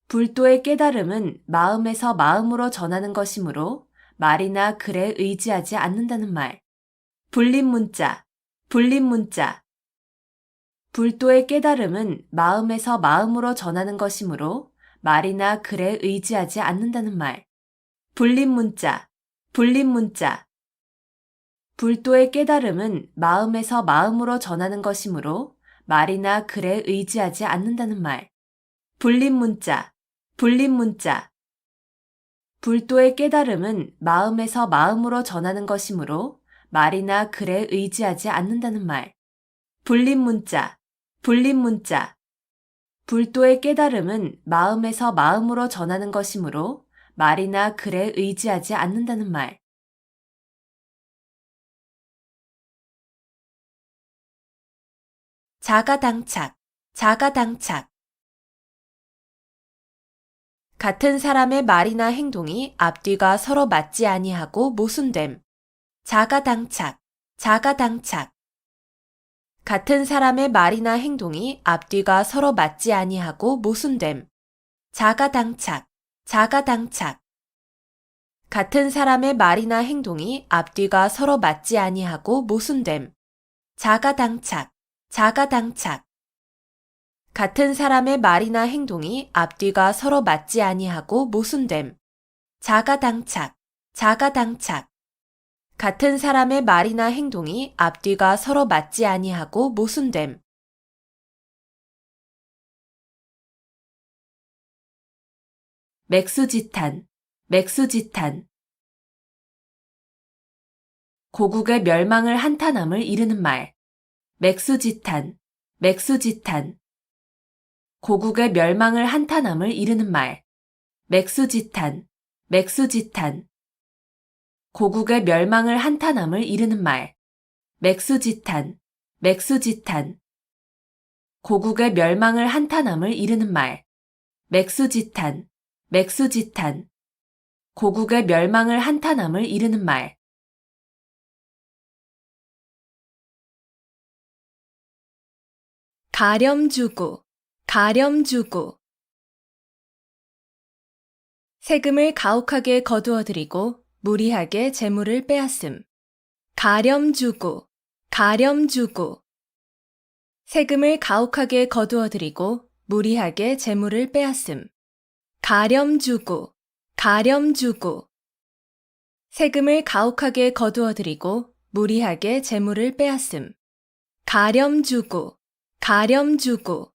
불도의 깨달음은 마음에서 마음으로 전하는 것이므로 말이나 글에 의지하지 않는다는 말. 불림문자, 불림문자. 불도의 깨달음은 마음에서 마음으로 전하는 것이므로 말이나 글에 의지하지 않는다는 말. 불림문자, 불림문자. 불도의 깨달음은 마음에서 마음으로 전하는 것이므로 말이나 글에 의지하지 않는다는 말. 불림문자, 불림문자. 불도의 깨달음은 마음에서 마음으로 전하는 것이므로 말이나 글에 의지하지 않는다는 말. 불림문자, 불림문자. 불도의 깨달음은 마음에서 마음으로 전하는 것이므로 말이나 글에 의지하지 않는다는 말. 자가당착, 자가당착. 같은 사람의 말이나 행동이 앞뒤가 서로 맞지 아니하고 모순됨. 자가당착, 자가당착. 같은 사람의 말이나 행동이 앞뒤가 서로 맞지 아니하고 모순됨. 자가당착, 자가당착. 같은 사람의 말이나 행동이 앞뒤가 서로 맞지 아니하고 모순됨. 자가당착, 자가당착. 같은 사람의 말이나 행동이 앞뒤가 서로 맞지 아니하고 모순됨. 자가당착, 자가당착. 같은 사람의 말이나 행동이 앞뒤가 서로 맞지 아니하고 모순됨. 맥수지탄, 맥수지탄. 고국의 멸망을 한탄함을 이르는 말. 맥수지탄, 맥수지탄. 고국의 멸망을 한탄함을 이르는 말. 맥수지탄, 맥수지탄. 고국의 멸망을 한탄함을 이르는 말. 맥수지탄, 맥수지탄. 고국의 멸망을 한탄함을 이르는 말. 맥수지탄, 맥수지탄. 고국의 멸망을 한탄함을 이르는 말. 가렴주구, 가렴주구. 세금을 가혹하게 거두어들이고 무리하게 재물을 빼앗음. 가렴주구, 가렴주구. 세금을 가혹하게 거두어들이고 무리하게 재물을 빼앗음. 가렴주구, 가렴주구. 세금을 가혹하게 거두어들이고 무리하게 재물을 빼앗음. 가렴주구, 가렴주구.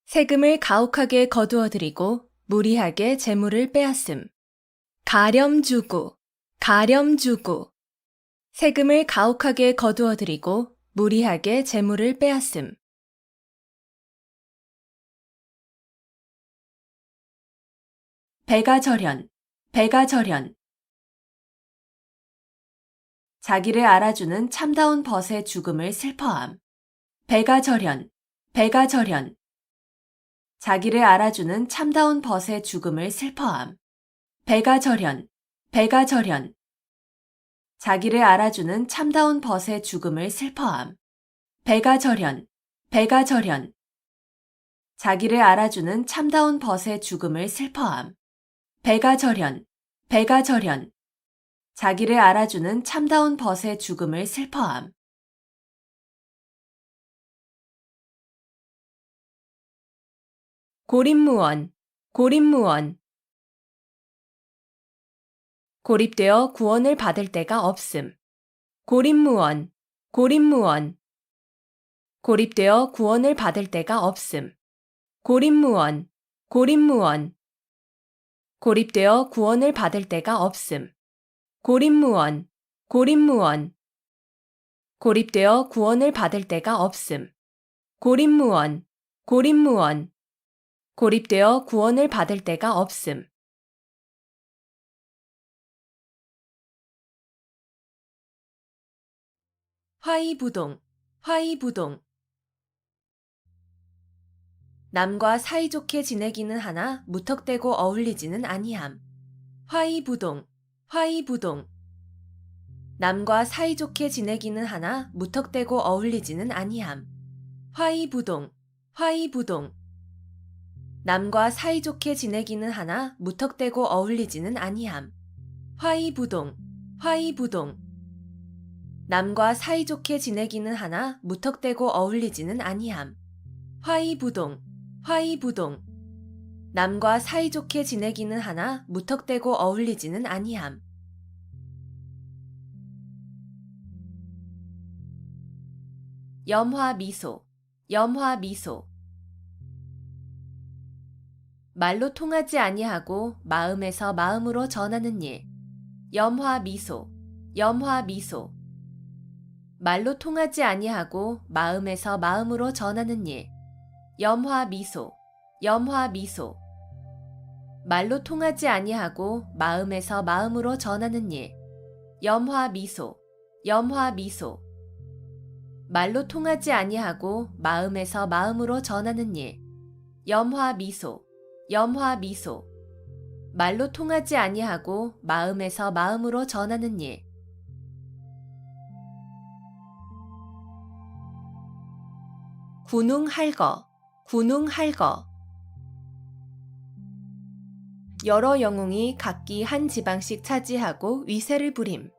세금을 가혹하게 거두어들이고 무리하게 재물을 빼앗음. 가렴주구, 가렴주구. 세금을 가혹하게 거두어들이고 무리하게 재물을 빼앗음. 배가절현, 배가절현. 자기를 알아주는 참다운 벗의 죽음을 슬퍼함. 배가절현, 배가절현. 자기를 알아주는 참다운 벗의 죽음을 슬퍼함. 배가절현, 배가절현. 자기를 알아주는 참다운 벗의 죽음을 슬퍼함. 배가절현, 배가절현. 자기를 알아주는 참다운 벗의 죽음을 슬퍼함. 배가절현, 배가절현. 자기를 알아주는 참다운 벗의 죽음을 슬퍼함. 고립무원, 고립무원. 고립되어 구원을 받을 데가 없음. 고립무원, 고립무원. 고립되어 구원을 받을 데가 없음. 고립무원, 고립무원. 고립되어 구원을 받을 데가 없음. 고립무원, 고립무원. 고립되어 구원을 받을 데가 없음. 고립무원, 고립무원. 고립되어 구원을 받을 데가 없음. 화이부동. 화이부동. 남과 사이좋게 지내기는 하나 무턱대고 어울리지는 아니함. 화이부동. 화이부동. 남과 사이좋게 지내기는 하나 무턱대고 어울리지는 아니함. 화이부동. 화이부동. 남과 사이좋게 지내기는 하나 무턱대고 어울리지는 아니함. 화이부동. 화이부동. 남과 사이좋게 지내기는 하나 무턱대고 어울리지는 아니함. 화이부동. 화이부동. 남과 사이좋게 지내기는 하나 무턱대고 어울리지는 아니함. 염화미소. 염화미소. 말로 통하지 아니하고 마음에서 마음으로 전하는 일. 염화미소. 염화미소. 말로 통하지 아니하고 마음에서 마음으로 전하는 일. 염화미소. 염화미소. 말로 통하지 아니하고 마음에서 마음으로 전하는 일. 염화미소. 염화미소. 말로 통하지 아니하고 마음에서 마음으로 전하는 일. 염화미소. 염화미소. 말로 통하지 아니하고 마음에서 마음으로 전하는 일. 군웅할거. 군웅할거. 여러 영웅이 각기 한 지방씩 차지하고 위세를 부림.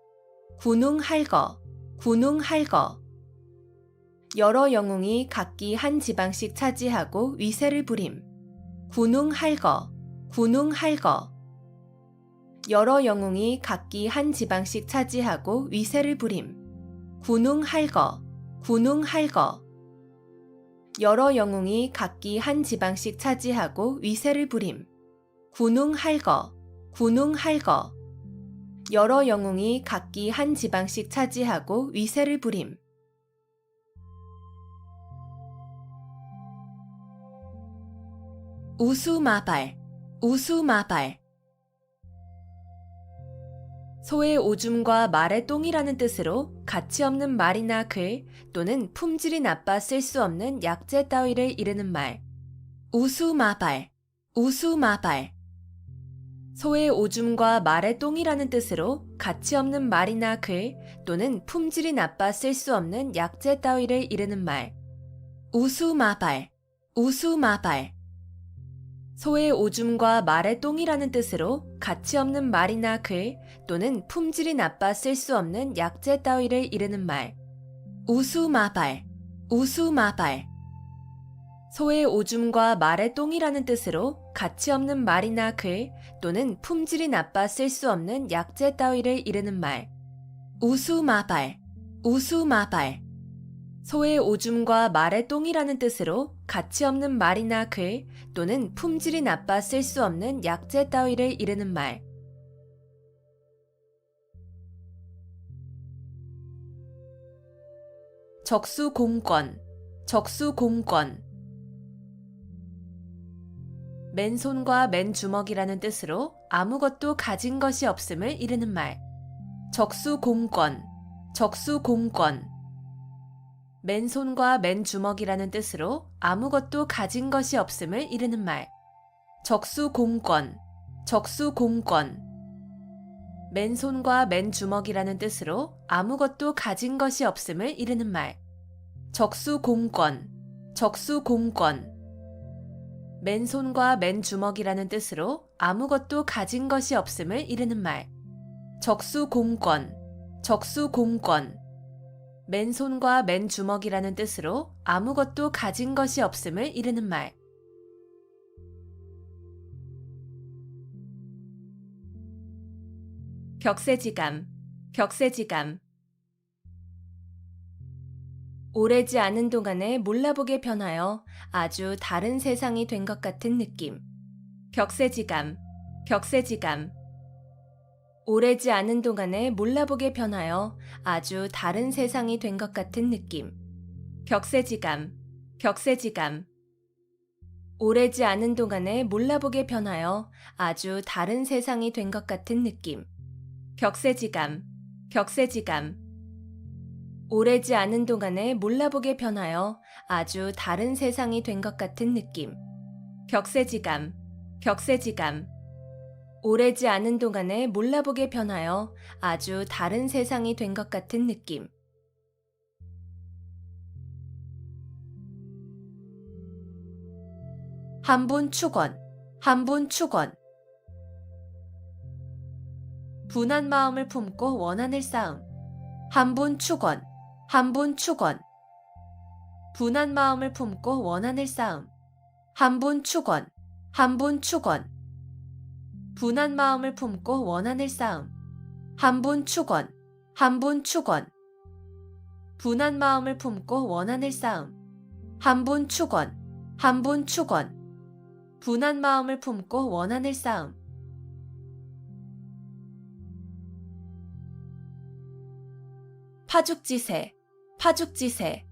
군웅할거. 군웅할거. 여러 영웅이 각기 한 지방씩 차지하고 위세를 부림. 군웅할거. 군웅할거. 여러 영웅이 각기 한 지방씩 차지하고 위세를 부림. 군웅할거. 군웅할거. 여러 영웅이 각기 한 지방씩 차지하고 위세를 부림. 군웅할거. 군웅할거. 여러 영웅이 각기 한 지방씩 차지하고 위세를 부림. 우수마발. 우수마발. 소의 오줌과 말의 똥이라는 뜻으로 가치 없는 말이나 글 또는 품질이 나빠 쓸 수 없는 약재 따위를 이르는 말. 우수마발. 우수마발. 소의 오줌과 말의 똥이라는 뜻으로 가치 없는 말이나 글 또는 품질이 나빠 쓸 수 없는 약재 따위를 이르는 말. 우수마발. 우수마발. 소의 오줌과 말의 똥이라는 뜻으로 가치 없는 말이나 글 또는 품질이 나빠 쓸 수 없는 약재 따위를 이르는 말. 우수마발. 우수마발. 소의 오줌과 말의 똥이라는 뜻으로 가치 없는 말이나 글 또는 품질이 나빠 쓸 수 없는 약재 따위를 이르는 말. 우수마발. 우수마발. 소의 오줌과 말의 똥이라는 뜻으로 가치 없는 말이나 글 또는 품질이 나빠 쓸 수 없는 약재 따위를 이르는 말. 적수공권. 적수공권. 맨손과 맨주먹이라는 뜻으로 아무것도 가진 것이 없음을 이르는 말. 적수공권. 적수공권. 맨손과 맨주먹이라는 뜻으로 아무것도 가진 것이 없음을 이르는 말. 적수공권. 적수공권. 맨손과 맨주먹이라는 뜻으로 아무것도 가진 것이 없음을 이르는 말. 적수공권. 적수공권. 맨손과 맨주먹이라는 뜻으로 아무것도 가진 것이 없음을 이르는 말. 적수공권. 적수공권. 맨손과 맨주먹이라는 뜻으로 아무것도 가진 것이 없음을 이르는 말. 격세지감. 격세지감. 오래지 않은 동안에 몰라보게 변하여 아주 다른 세상이 된 것 같은 느낌. 격세지감. 격세지감. 오래지 않은 동안에 몰라보게 변하여 아주 다른 세상이 된 것 같은 느낌. 격세지감. 격세지감. 오래지 않은 동안에 몰라보게 변하여 아주 다른 세상이 된 것 같은 느낌. 격세지감, 격세지감. 오래지 않은 동안에 몰라보게 변하여 아주 다른 세상이 된 것 같은 느낌. 격세지감, 격세지감. 오래지 않은 동안에 몰라보게 변하여 아주 다른 세상이 된 것 같은 느낌. 한분 축원, 한분 축원. 분한 마음을 품고 원한을 쌓음. 한분 축원, 한분 축원. 분한 마음을 품고 원한을 쌓음. 한분 축원, 한분 축원. 분한 마음을 품고 원한을 쌓음. 한분 축원, 한분 축원. 분한 마음을 품고 원한을 쌓음. 한분 축원, 한분 축원. 분한 마음을 품고 원한을 쌓음. 파죽지세, 파죽지세.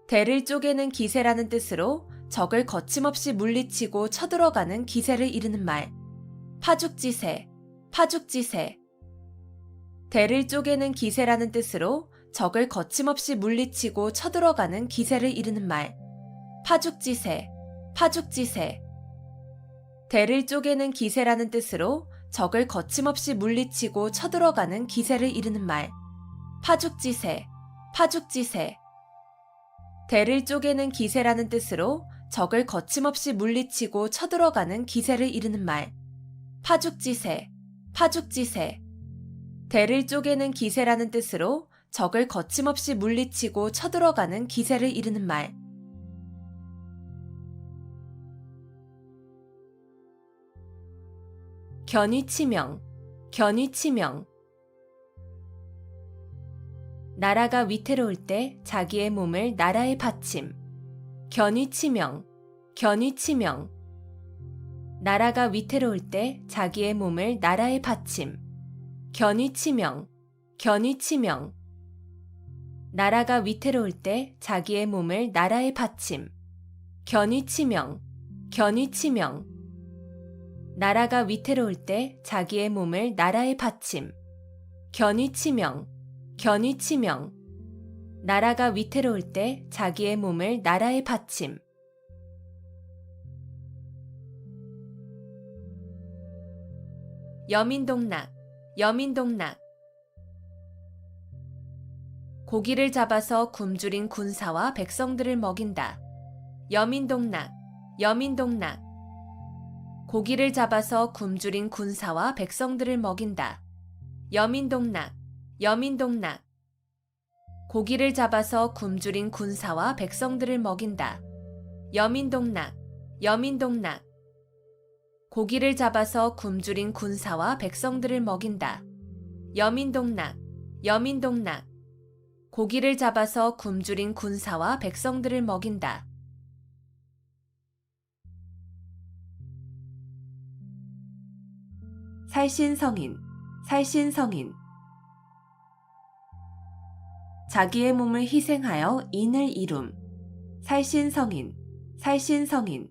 대를 쪼개는 기세라는 뜻으로 적을 거침없이 물리치고 쳐들어가는 기세를 이르는 말. 파죽지세, 파죽지세. 대를 쪼개는 기세라는 뜻으로 적을 거침없이 물리치고 쳐들어가는 기세를 이르는 말. 파죽지세, 파죽지세. 대를 쪼개는 기세라는 뜻으로 적을 거침없이 물리치고 쳐들어가는 기세를 이르는 말. 파죽지세, 파죽지세. 대를 쪼개는 기세라는 뜻으로 적을 거침없이 물리치고 쳐들어가는 기세를 이르는 말. 파죽지세, 파죽지세. 대를 쪼개는 기세라는 뜻으로 적을 거침없이 물리치고 쳐들어가는 기세를 이르는 말. 견위치명, 견위치명. 나라가 위태로울 때 자기의 몸을 나라에 바침. 견위치명, 견위치명. 나라가 위태로울 때 자기의 몸을 나라에 바침. 견위치명, 견위치명. 나라가 위태로울 때 자기의 몸을 나라에 바침. 견위치명, 견위치명. 나라가 위태로울 때 자기의 몸을 나라에 바침. 견위치명, 견위치명. 나라가 위태로울 때 자기의 몸을 나라에 바침. 여민동락, 여민동락. 고기를 잡아서 굶주린 군사와 백성들을 먹인다. 여민동락, 여민동락. 고기를 잡아서 굶주린 군사와 백성들을 먹인다. 여민동락, 여민동락. 고기를 잡아서 굶주린 군사와 백성들을 먹인다. 여민동락, 여민동락. 고기를 잡아서 굶주린 군사와 백성들을 먹인다. 여민동락, 여민동락. 고기를 잡아서 굶주린 군사와 백성들을 먹인다. 살신성인, 살신성인. 자기의 몸을 희생하여 인을 이룸. 살신성인, 살신성인.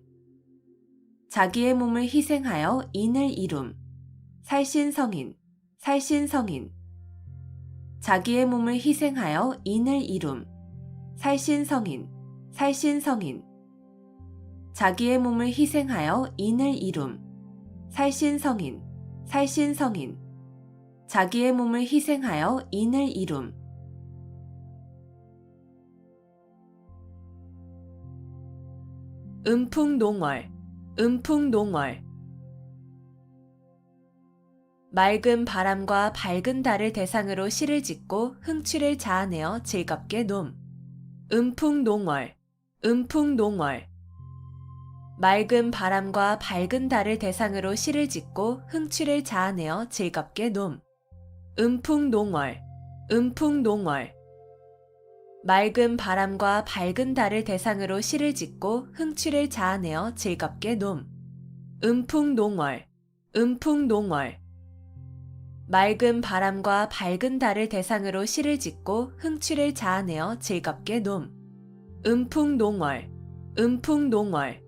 자기의 몸을 희생하여 인을 이룸. 살신성인, 살신성인. 자기의 몸을 희생하여 인을 이룸. 살신성인, 살신성인. 자기의 몸을 희생하여 인을 이룸. 살신성인, 살신성인. 자기의 몸을 희생하여 인을 이룸. 음풍농월, 음풍농월. 맑은 바람과 밝은 달을 대상으로 시를 짓고 흥취를 자아내어 즐겁게 놈. 음풍농월, 음풍농월. 맑은 바람과 밝은 달을 대상으로 시를 짓고 흥취를 자아내어 즐겁게 놈. 음풍농월, 음풍농월. 맑은 바람과 밝은 달을 대상으로 시를 짓고 흥취를 자아내어 즐겁게 놈. 음풍농월, 음풍농월. 맑은 바람과 밝은 달을 대상으로 시를 짓고 흥취를 자아내어 즐겁게 놈. 음풍농월, 음풍농월.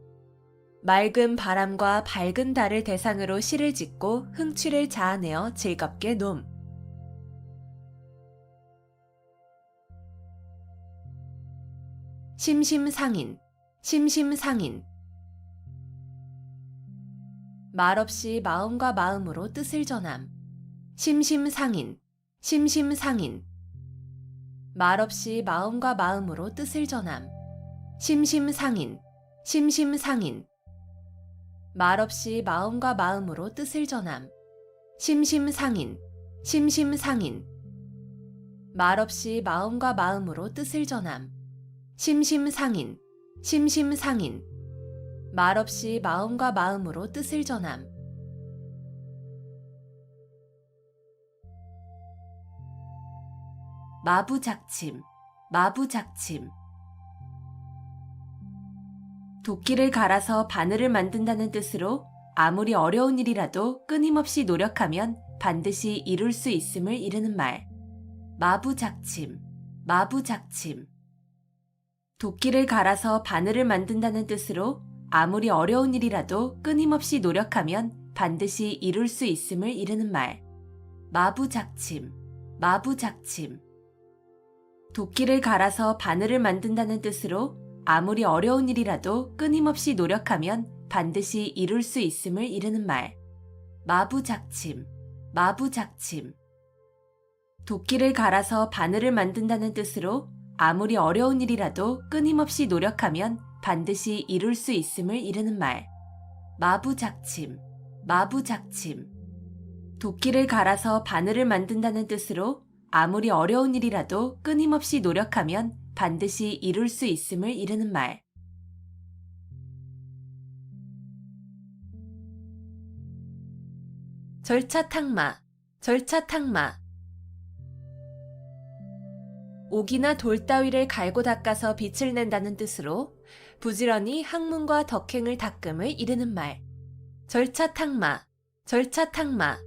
맑은 바람과 밝은 달을 대상으로 시를 짓고 흥취를 자아내어 즐겁게 놈. 심심상인, 심심상인. 말없이 마음과 마음으로 뜻을 전함. 심심상인, 심심상인. 말없이 마음과 마음으로 뜻을 전함. 심심상인, 심심상인. 말없이 마음과 마음으로 뜻을 전함. 심심상인, 심심상인. 말없이 마음과 마음으로 뜻을 전함. 심심상인, 심심상인. 말없이 마음과 마음으로 뜻을 전함. 마부작침, 마부작침. 도끼를 갈아서 바늘을 만든다는 뜻으로 아무리 어려운 일이라도 끊임없이 노력하면 반드시 이룰 수 있음을 이르는 말. 마부작침, 마부작침. 도끼를 갈아서 바늘을 만든다는 뜻으로 아무리 어려운 일이라도 끊임없이 노력하면 반드시 이룰 수 있음을 이르는 말. 마부작침, 마부작침. 도끼를 갈아서 바늘을 만든다는 뜻으로 아무리 어려운 일이라도 끊임없이 노력하면 반드시 이룰 수 있음을 이르는 말. 마부작침, 마부작침. 도끼를 갈아서 바늘을 만든다는 뜻으로 아무리 어려운 일이라도 끊임없이 노력하면 반드시 이룰 수 있음을 이르는 말. 마부작침, 마부작침. 도끼를 갈아서 바늘을 만든다는 뜻으로 아무리 어려운 일이라도 끊임없이 노력하면 반드시 이룰 수 있음을 이르는 말. 절차탕마, 절차탕마. 옥이나 돌 따위를 갈고 닦아서 빛을 낸다는 뜻으로 부지런히 학문과 덕행을 닦음을 이르는 말. 절차탕마, 절차탕마.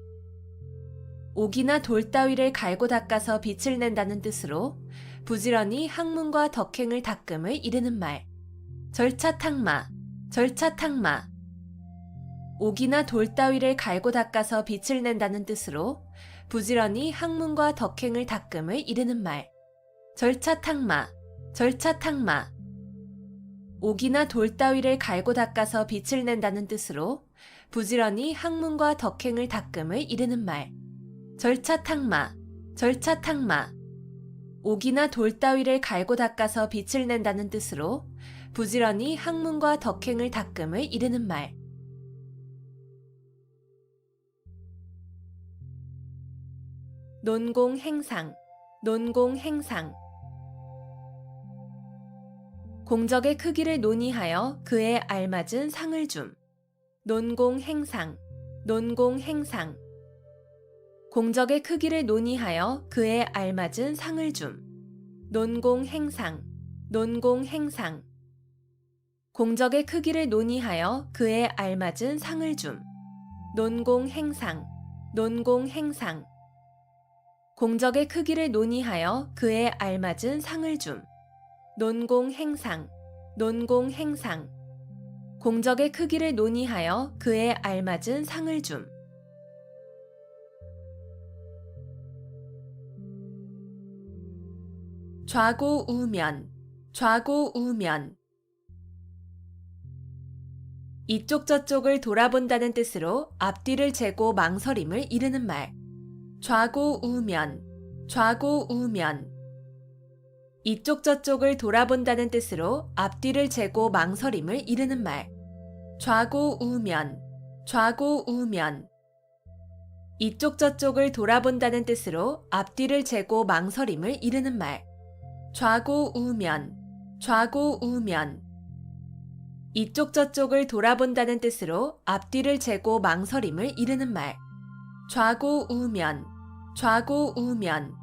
옥이나 돌 따위를 갈고 닦아서 빛을 낸다는 뜻으로 부지런히 학문과 덕행을 닦음을 이르는 말. 절차탕마, 절차탕마. 옥이나 돌 따위를 갈고 닦아서 빛을 낸다는 뜻으로 부지런히 학문과 덕행을 닦음을 이르는 말. 절차탕마, 절차탕마. 옥이나 돌 따위를 갈고 닦아서 빛을 낸다는 뜻으로 부지런히 학문과 덕행을 닦음을 이르는 말. 절차탕마, 절차탕마. 옥이나 돌 따위를 갈고 닦아서 빛을 낸다는 뜻으로 부지런히 학문과 덕행을 닦음을 이르는 말. 논공행상, 논공행상. 공적의 크기를 논의하여 그에 알맞은 상을 줌. 논공행상, 논공행상. 공적의 크기를 논의하여 그에 알맞은 상을 줌. 논공행상, 논공행상. 공적의 크기를 논의하여 그에 알맞은 상을 줌. 논공행상, 논공행상. 공적의 크기를 논의하여 그에 알맞은 상을 줌. 논공행상, 논공행상. 공적의 크기를 논의하여 그에 알맞은 상을 줌. 좌고우면, 좌고우면. 이쪽 저쪽을 돌아본다는 뜻으로 앞뒤를 재고 망설임을 이르는 말. 좌고우면, 좌고우면. 이쪽 저쪽을 돌아본다는 뜻으로 앞뒤를 재고 망설임을 이르는 말. 좌고우면, 좌고우면. 이쪽 저쪽을 돌아본다는 뜻으로 앞뒤를 재고 망설임을 이르는 말. 좌고우면, 좌고우면. 이쪽 저쪽을 돌아본다는 뜻으로 앞뒤를 재고 망설임을 이르는 말. 좌고우면, 좌고우면.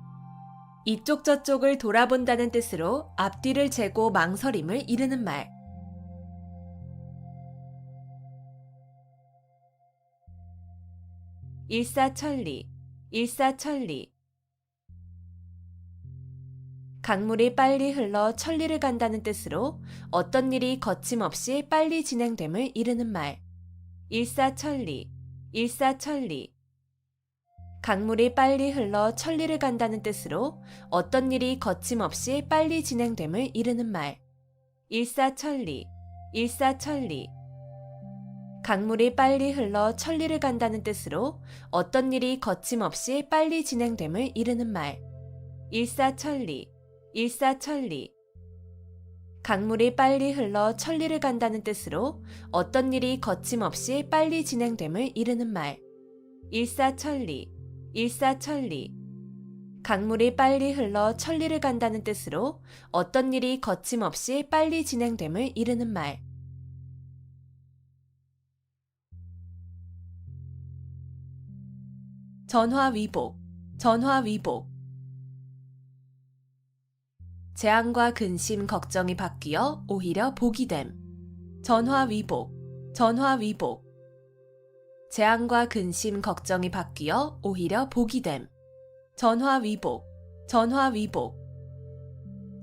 이쪽 저쪽을 돌아본다는 뜻으로 앞뒤를 재고 망설임을 이르는 말. 일사천리, 일사천리. 강물이 빨리 흘러 천리를 간다는 뜻으로 어떤 일이 거침없이 빨리 진행됨을 이르는 말. 일사천리, 일사천리. 강물이 빨리 흘러 천리를 간다는 뜻으로 어떤 일이 거침없이 빨리 진행됨을 이르는 말. 일사천리, 일사천리. 강물이 빨리 흘러 천리를 간다는 뜻으로 어떤 일이 거침없이 빨리 진행됨을 이르는 말. 일사천리, 일사천리. 강물이 빨리 흘러 천리를 간다는 뜻으로 어떤 일이 거침없이 빨리 진행됨을 이르는 말. 일사천리, 일사천리. 강물이 빨리 흘러 천리를 간다는 뜻으로 어떤 일이 거침없이 빨리 진행됨을 이르는 말. 전화위복, 전화위복. 재앙과 근심, 걱정이 바뀌어 오히려 복이 됨. 전화위복, 전화위복. 재앙과 근심, 걱정이 바뀌어 오히려 복이 됨. 전화위복, 전화위복.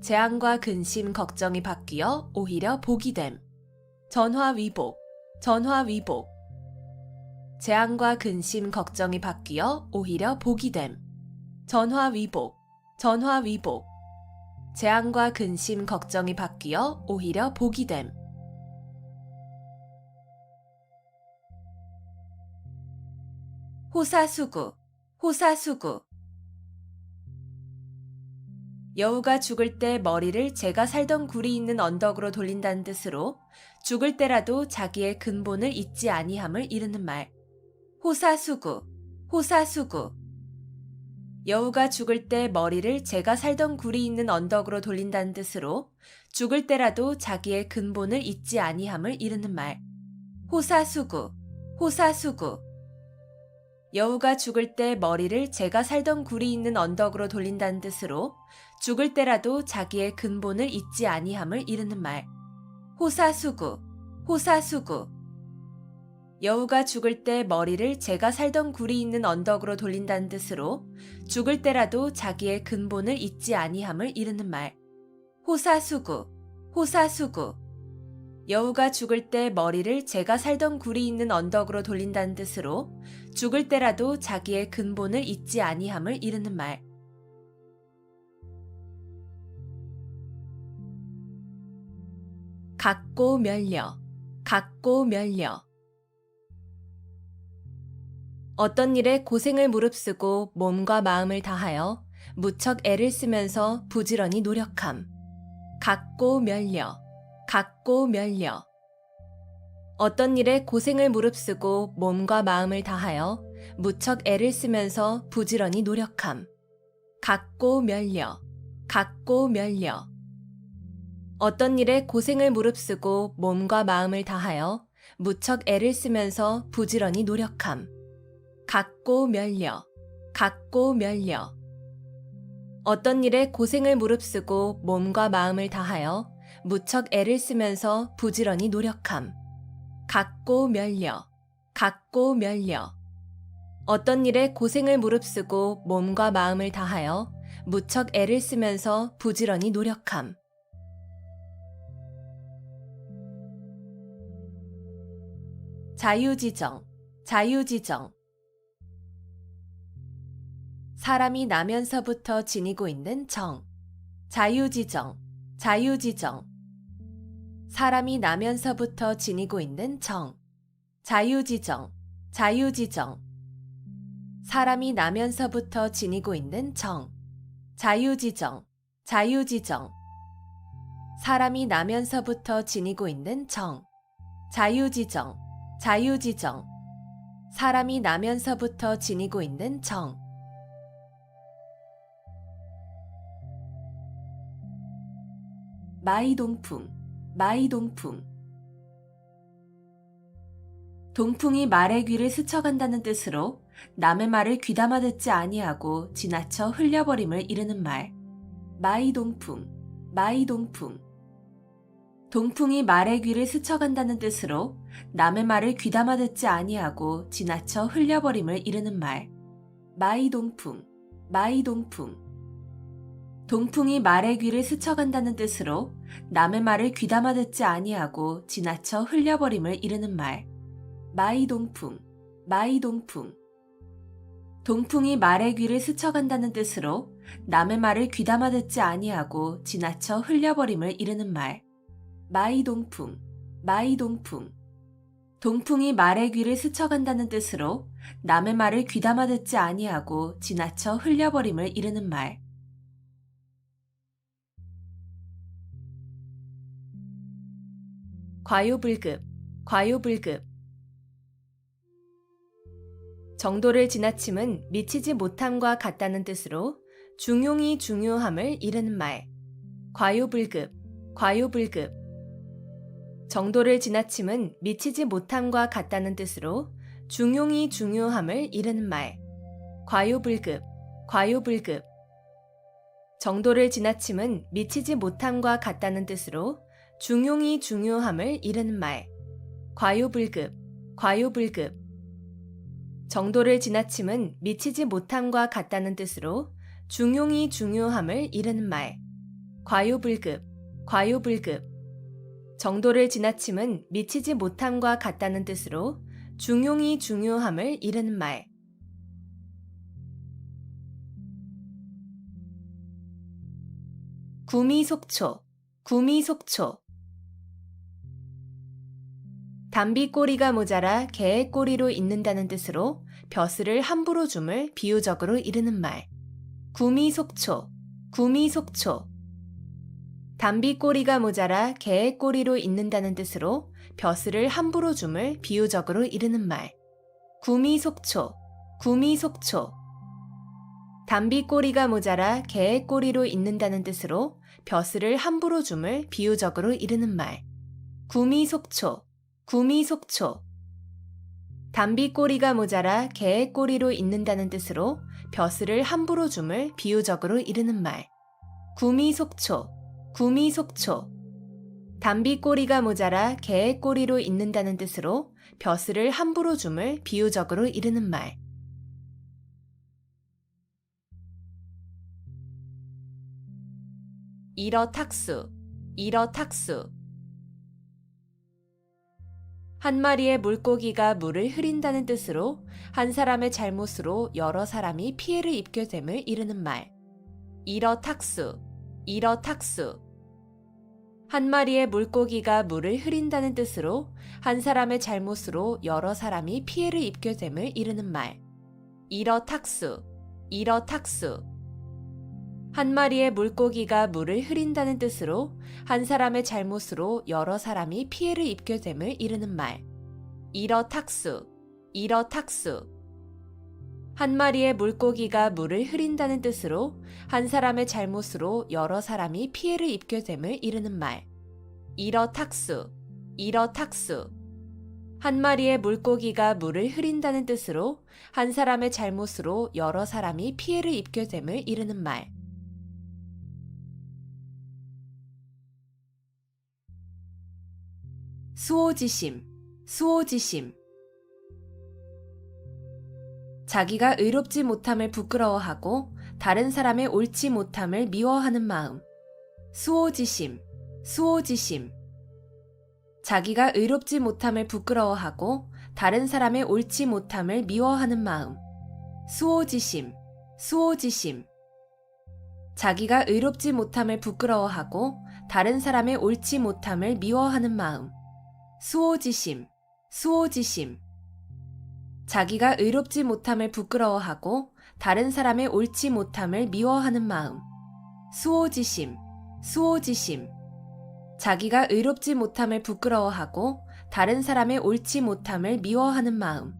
재앙과 근심, 걱정이 바뀌어 오히려 복이 됨. 전화위복, 전화위복. 재앙과 근심, 걱정이 바뀌어 오히려 복이 됨. 전화위복, 전화위복. 재앙과 근심, 걱정이 바뀌어 오히려 복이 됨. 호사수구, 호사수구. 여우가 죽을 때 머리를 제가 살던 굴이 있는 언덕으로 돌린다는 뜻으로 죽을 때라도 자기의 근본을 잊지 아니함을 이르는 말. 호사수구, 호사수구. 여우가 죽을 때 머리를 제가 살던 굴이 있는 언덕으로 돌린다는 뜻으로 죽을 때라도 자기의 근본을 잊지 아니함을 이르는 말. 호사수구, 호사수구. 여우가 죽을 때 머리를 제가 살던 굴이 있는 언덕으로 돌린다는 뜻으로 죽을 때라도 자기의 근본을 잊지 아니함을 이르는 말. 호사수구, 호사수구. 여우가 죽을 때 머리를 제가 살던 굴이 있는 언덕으로 돌린다는 뜻으로 죽을 때라도 자기의 근본을 잊지 아니함을 이르는 말. 호사수구, 호사수구. 여우가 죽을 때 머리를 제가 살던 굴이 있는 언덕으로 돌린다는 뜻으로 죽을 때라도 자기의 근본을 잊지 아니함을 이르는 말. 각고 멸려, 각고 멸려. 어떤 일에 고생을 무릅쓰고 몸과 마음을 다하여 무척 애를 쓰면서 부지런히 노력함. 각고 멸려, 각고 멸려. 어떤 일에 고생을 무릅쓰고 몸과 마음을 다하여 무척 애를 쓰면서 부지런히 노력함. 각고 멸려, 각고 멸려. 어떤 일에 고생을 무릅쓰고 몸과 마음을 다하여 무척 애를 쓰면서 부지런히 노력함. 각고 멸려, 각고 멸려. 어떤 일에 고생을 무릅쓰고 몸과 마음을 다하여 무척 애를 쓰면서 부지런히 노력함. 각고 멸려, 각고 멸려. 어떤 일에 고생을 무릅쓰고 몸과 마음을 다하여 무척 애를 쓰면서 부지런히 노력함. 자유지정, 자유지정. 사람이 나면서부터 지니고 있는 정. 자유지정, 자유지정. 사람이 나면서부터 지니고 있는 정. 자유지정, 자유지정. 사람이 나면서부터 지니고 있는 정. 자유지정, 자유지정. 사람이 나면서부터 지니고 있는 정. 자유지정, 자유지정. 사람이 나면서부터 지니고 있는 정. 마이동풍, 마이동풍. 동풍이 말의 귀를 스쳐간다는 뜻으로 남의 말을 귀담아 듣지 아니하고 지나쳐 흘려버림을 이르는 말. 마이동풍, 마이동풍. 동풍이 말의 귀를 스쳐간다는 뜻으로 남의 말을 귀담아 듣지 아니하고 지나쳐 흘려버림을 이르는 말. 마이동풍, 마이동풍. 동풍이 말의 귀를 스쳐간다는 뜻으로 남의 말을 귀담아 듣지 아니하고 지나쳐 흘려버림을 이르는 말. 마이동풍, 마이동풍. 동풍이 말의 귀를 스쳐간다는 뜻으로 남의 말을 귀담아 듣지 아니하고 지나쳐 흘려버림을 이르는 말. 마이동풍, 마이동풍. 동풍이 말의 귀를 스쳐간다는 뜻으로 남의 말을 귀담아 듣지 아니하고 지나쳐 흘려버림을 이르는 말. 과요불급, 과요불급. 정도를 지나침은 미치지 못함과 같다는 뜻으로 중용이 중요함을 이르는 말. 과요불급, 과요불급. 정도를 지나침은 미치지 못함과 같다는 뜻으로 중용이 중요함을 이르는 말. 과요불급, 과요불급. 정도를 지나침은 미치지 못함과 같다는 뜻으로 중용이 중요함을 이르는 말. 과요불급, 과요불급. 정도를 지나침은 미치지 못함과 같다는 뜻으로 중용이 중요함을 이르는 말. 과요불급, 과요불급. 정도를 지나침은 미치지 못함과 같다는 뜻으로 중용이 중요함을 이르는 말. 구미속초, 구미속초. 담비꼬리가 모자라 개의 꼬리로 잇는다는 뜻으로 벼슬을 함부로 줌을 비유적으로 이르는 말. 구미속초, 구미속초. 담비꼬리가 모자라 개의 꼬리로 잇는다는 뜻으로 벼슬을 함부로 줌을 비유적으로 이르는 말. 구미속초, 구미속초. 담비꼬리가 모자라 개의 꼬리로 잇는다는 뜻으로 벼슬을 함부로 줌을 비유적으로 이르는 말. 구미속초, 구미속초. 담비꼬리가 모자라 개의 꼬리로 잇는다는 뜻으로 벼슬을 함부로 줌을 비유적으로 이르는 말. 구미속초, 구미속초. 담비꼬리가 모자라 개의 꼬리로 잇는다는 뜻으로 벼슬을 함부로 줌을 비유적으로 이르는 말. 일어탁수, 일어탁수. 한 마리의 물고기가 물을 흐린다는 뜻으로 한 사람의 잘못으로 여러 사람이 피해를 입게 됨을 이르는 말. 일어탁수, 일어탁수. 한 마리의 물고기가 물을 흐린다는 뜻으로 한 사람의 잘못으로 여러 사람이 피해를 입게 됨을 이르는 말. 일어탁수, 일어탁수. 한 마리의 물고기가 물을 흐린다는 뜻으로 한 사람의 잘못으로 여러 사람이 피해를 입게 됨을 이르는 말. 일어탁수, 일어탁수. 한 마리의 물고기가 물을 흐린다는 뜻으로 한 사람의 잘못으로 여러 사람이 피해를 입게 됨을 이르는 말. 일어탁수, 일어탁수. 한 마리의 물고기가 물을 흐린다는 뜻으로 한 사람의 잘못으로 여러 사람이 피해를 입게 됨을 이르는 말. 수오지심, 수오지심. 자기가 의롭지 못함을 부끄러워하고 다른 사람의 옳지 못함을 미워하는 마음. 수오지심, 수오지심. 자기가 의롭지 못함을 부끄러워하고 다른 사람의 옳지 못함을 미워하는 마음. 수오지심, 수오지심. 자기가 의롭지 못함을 부끄러워하고 다른 사람의 옳지 못함을 미워하는 마음. 수오지심, 수오지심. 자기가 의롭지 못함을 부끄러워하고 다른 사람의 옳지 못함을 미워하는 마음. 수오지심, 수오지심. 자기가 의롭지 못함을 부끄러워하고 다른 사람의 옳지 못함을 미워하는 마음.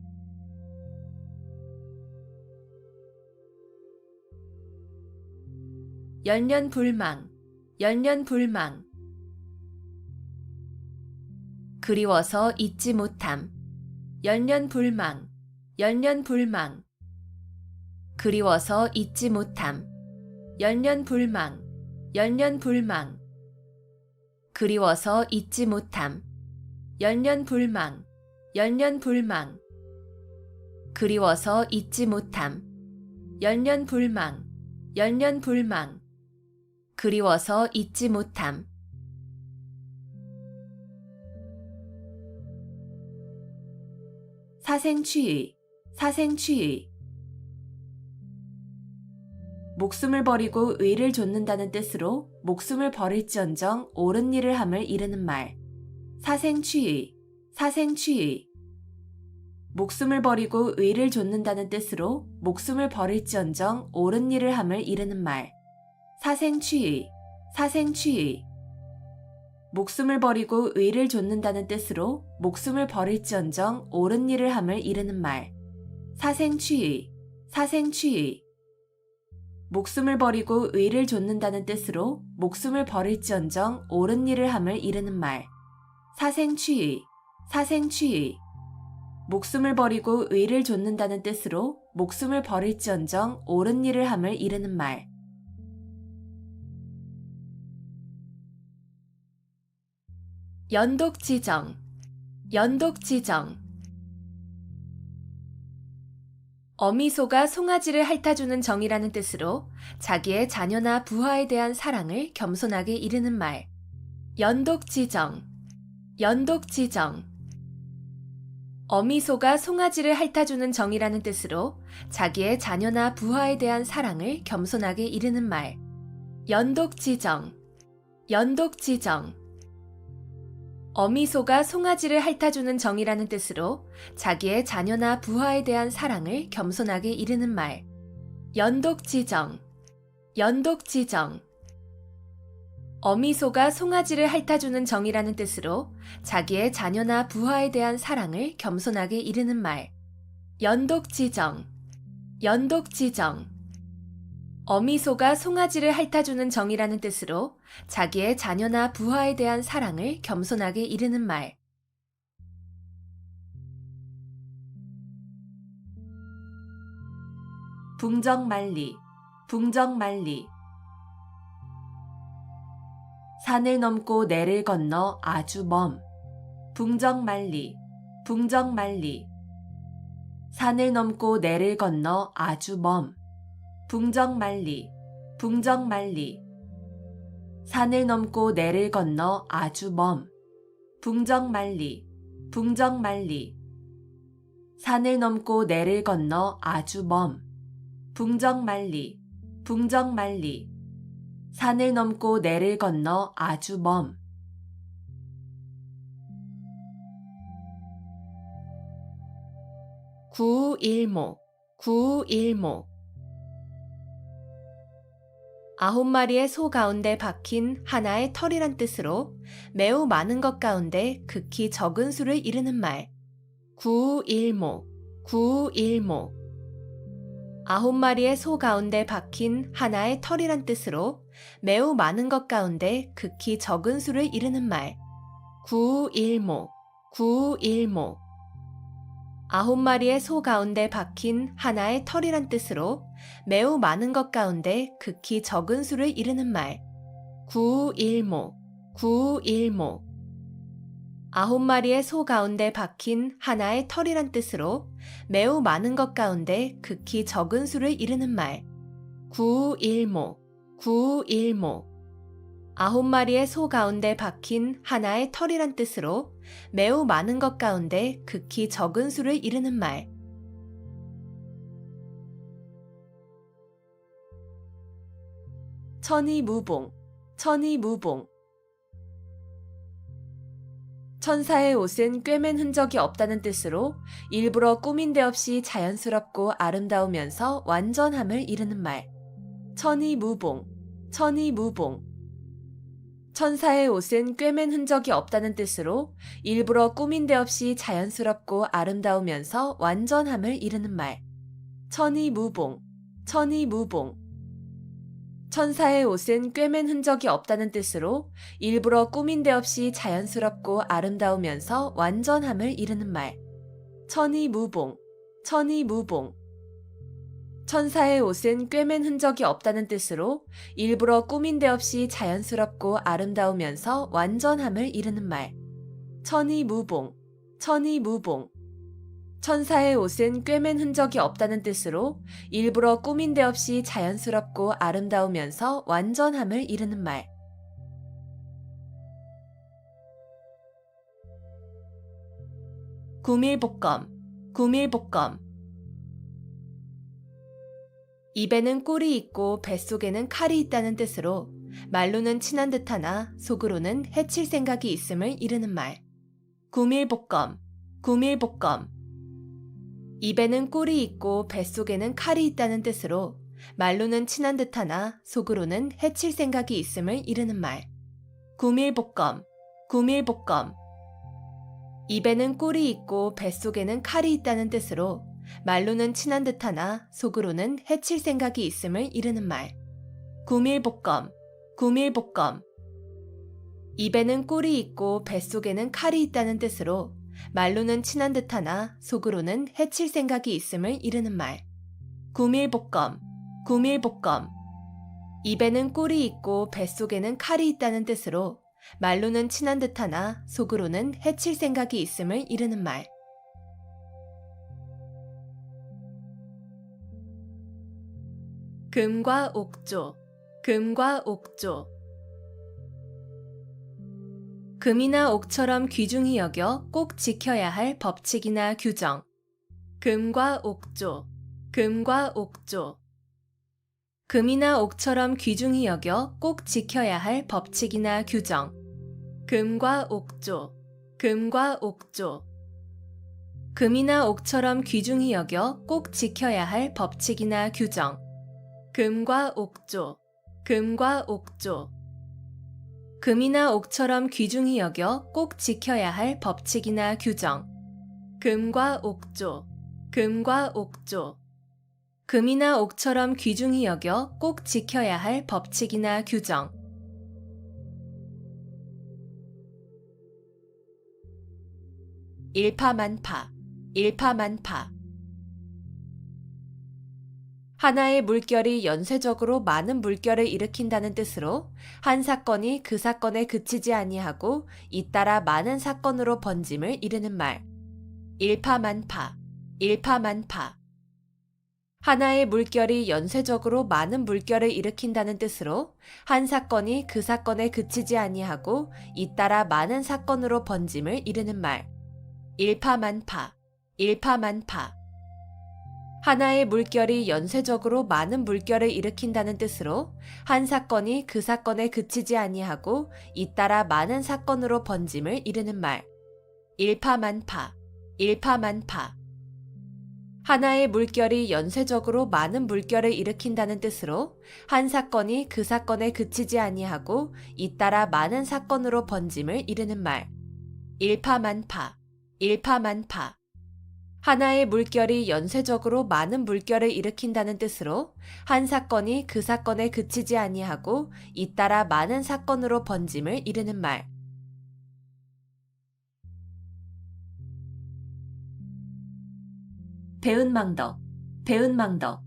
연년불망, 연년불망. 그리워서 잊지 못함. 연년불망, 연년불망. 그리워서 잊지 못함. 연년불망, 연년불망. 그리워서 잊지 못함. 연년불망, 연년불망. 그리워서 잊지 못함. 연년불망, 연년불망. 그리워서 잊지 못함. 사생취의, 사생취의. 목숨을 버리고 의를 좇는다는 뜻으로 목숨을 버릴지언정 옳은 일을 함을 이르는 말. 사생취의, 사생취의. 목숨을 버리고 의를 좇는다는 뜻으로 목숨을 버릴지언정 옳은 일을 함을 이르는 말. 사생취의, 사생취의. 목숨을 버리고 의를 좇는다는 뜻으로 목숨을 버릴지언정 옳은 일을 함을 이르는 말. 사생취의, 사생취의. 목숨을 버리고 의를 좇는다는 뜻으로 목숨을 버릴지언정 옳은 일을 함을 이르는 말. 사생취의, 사생취의. 목숨을 버리고 의를 좇는다는 뜻으로 목숨을 버릴지언정 옳은 일을 함을 이르는 말. 연독지정, 연독지정. 어미소가 송아지를 핥아주는 정이라는 뜻으로 자기의 자녀나 부하에 대한 사랑을 겸손하게 이르는 말. 연독지정, 연독지정. 어미소가 송아지를 핥아주는 정이라는 뜻으로 자기의 자녀나 부하에 대한 사랑을 겸손하게 이르는 말. 연독지정, 연독지정. 어미소가 송아지를 핥아주는 정이라는 뜻으로 자기의 자녀나 부하에 대한 사랑을 겸손하게 이르는 말. 연독지정, 연독지정. 어미소가 송아지를 핥아주는 정이라는 뜻으로 자기의 자녀나 부하에 대한 사랑을 겸손하게 이르는 말. 연독지정, 연독지정. 어미소가 송아지를 핥아주는 정이라는 뜻으로 자기의 자녀나 부하에 대한 사랑을 겸손하게 이르는 말. 붕정만리, 붕정만리. 산을 넘고 내를 건너 아주 먼. 붕정만리, 붕정만리. 산을 넘고 내를 건너 아주 먼. 붕정만리, 붕정만리. 산을 넘고 내를 건너 아주 먼. 붕정만리, 붕정만리. 산을 넘고 내를 건너 아주 먼. 붕정만리, 붕정만리. 산을 넘고 내를 건너 아주 먼. 구일목, 구일목. 9마리의 소 가운데 박힌 하나의 털이란 뜻으로 매우 많은 것 가운데 극히 적은 수를 이르는 말. 구일목, 구일목. 9마리의 소 가운데 박힌 하나의 털이란 뜻으로 매우 많은 것 가운데 극히 적은 수를 이르는 말. 구일목, 구일목. 9마리의 소 가운데 박힌 하나의 털이란 뜻으로 매우 많은 것 가운데 극히 적은 수를 이르는 말. 구일목, 구일목. 9마리의 소 가운데 박힌 하나의 털이란 뜻으로 매우 많은 것 가운데 극히 적은 수를 이르는 말. 구일목, 구일목. 9마리의 소 가운데 박힌 하나의 털이란 뜻으로 매우 많은 것 가운데 극히 적은 수를 이르는 말. 천이무봉, 천이무봉. 천사의 옷은 꿰맨 흔적이 없다는 뜻으로 일부러 꾸민 데 없이 자연스럽고 아름다우면서 완전함을 이르는 말. 천이무봉, 천이무봉. 천사의 옷은 꿰맨 흔적이 없다는 뜻으로 일부러 꾸민 데 없이 자연스럽고 아름다우면서 완전함을 이르는 말. 천이무봉, 천이무봉. 천사의 옷은 꿰맨 흔적이 없다는 뜻으로 일부러 꾸민 데 없이 자연스럽고 아름다우면서 완전함을 이르는 말. 천이무봉, 천이무봉. 천사의 옷은 꿰맨 흔적이 없다는 뜻으로 일부러 꾸민 데 없이 자연스럽고 아름다우면서 완전함을 이르는 말. 천이무봉, 천이무봉. 천사의 옷은 꿰맨 흔적이 없다는 뜻으로 일부러 꾸민 데 없이 자연스럽고 아름다우면서 완전함을 이루는 말. 구밀복검, 구밀복검. 입에는 꿀이 있고 뱃속에는 칼이 있다는 뜻으로 말로는 친한 듯하나 속으로는 해칠 생각이 있음을 이르는 말. 구밀복검, 구밀복검. 입에는 꿀이 있고 뱃속에는 칼이 있다는 뜻으로 말로는 친한 듯하나 속으로는 해칠 생각이 있음을 이르는 말. 구밀복검, 구밀복검. 입에는 꿀이 있고 뱃속에는 칼이 있다는 뜻으로 말로는 친한 듯하나 속으로는 해칠 생각이 있음을 이르는 말. 구밀복검, 구밀복검. 입에는 꿀이 있고 뱃속에는 칼이 있다는 뜻으로 말로는 친한 듯하나 속으로는 해칠 생각이 있음을 이르는 말. 구밀복검, 구밀복검. 입에는 꿀이 있고 뱃속에는 칼이 있다는 뜻으로 말로는 친한 듯하나 속으로는 해칠 생각이 있음을 이르는 말. 금과 옥조, 금과 옥조. 금이나 옥처럼 귀중히 여겨 꼭 지켜야 할 법칙이나 규정. 금과 옥조, 금과 옥조. 금이나 옥처럼 귀중히 여겨 꼭 지켜야 할 법칙이나 규정. 금과 옥조, 금과 옥조. 금이나 옥처럼 귀중히 여겨 꼭 지켜야 할 법칙이나 규정. 금과 옥조, 금과 옥조. 금이나 옥처럼 귀중히 여겨 꼭 지켜야 할 법칙이나 규정. 금과 옥조, 금과 옥조. 금이나 옥처럼 귀중히 여겨 꼭 지켜야 할 법칙이나 규정. 일파만파, 일파만파. 하나의 물결이 연쇄적으로 많은 물결을 일으킨다는 뜻으로 한 사건이 그 사건에 그치지 아니하고 잇따라 많은 사건으로 번짐을 이르는 말. 일파만파, 일파만파. 하나의 물결이 연쇄적으로 많은 물결을 일으킨다는 뜻으로 한 사건이 그 사건에 그치지 아니하고 잇따라 많은 사건으로 번짐을 이르는 말. 일파만파, 일파만파. 하나의 물결이 연쇄적으로 많은 물결을 일으킨다는 뜻으로 한 사건이 그 사건에 그치지 아니하고 잇따라 많은 사건으로 번짐을 이르는 말. 일파만파, 일파만파. 하나의 물결이 연쇄적으로 많은 물결을 일으킨다는 뜻으로 한 사건이 그 사건에 그치지 아니하고 잇따라 많은 사건으로 번짐을 이르는 말. 일파만파, 일파만파. 하나의 물결이 연쇄적으로 많은 물결을 일으킨다는 뜻으로 한 사건이 그 사건에 그치지 아니하고 잇따라 많은 사건으로 번짐을 이르는 말. 배은망덕, 배은망덕.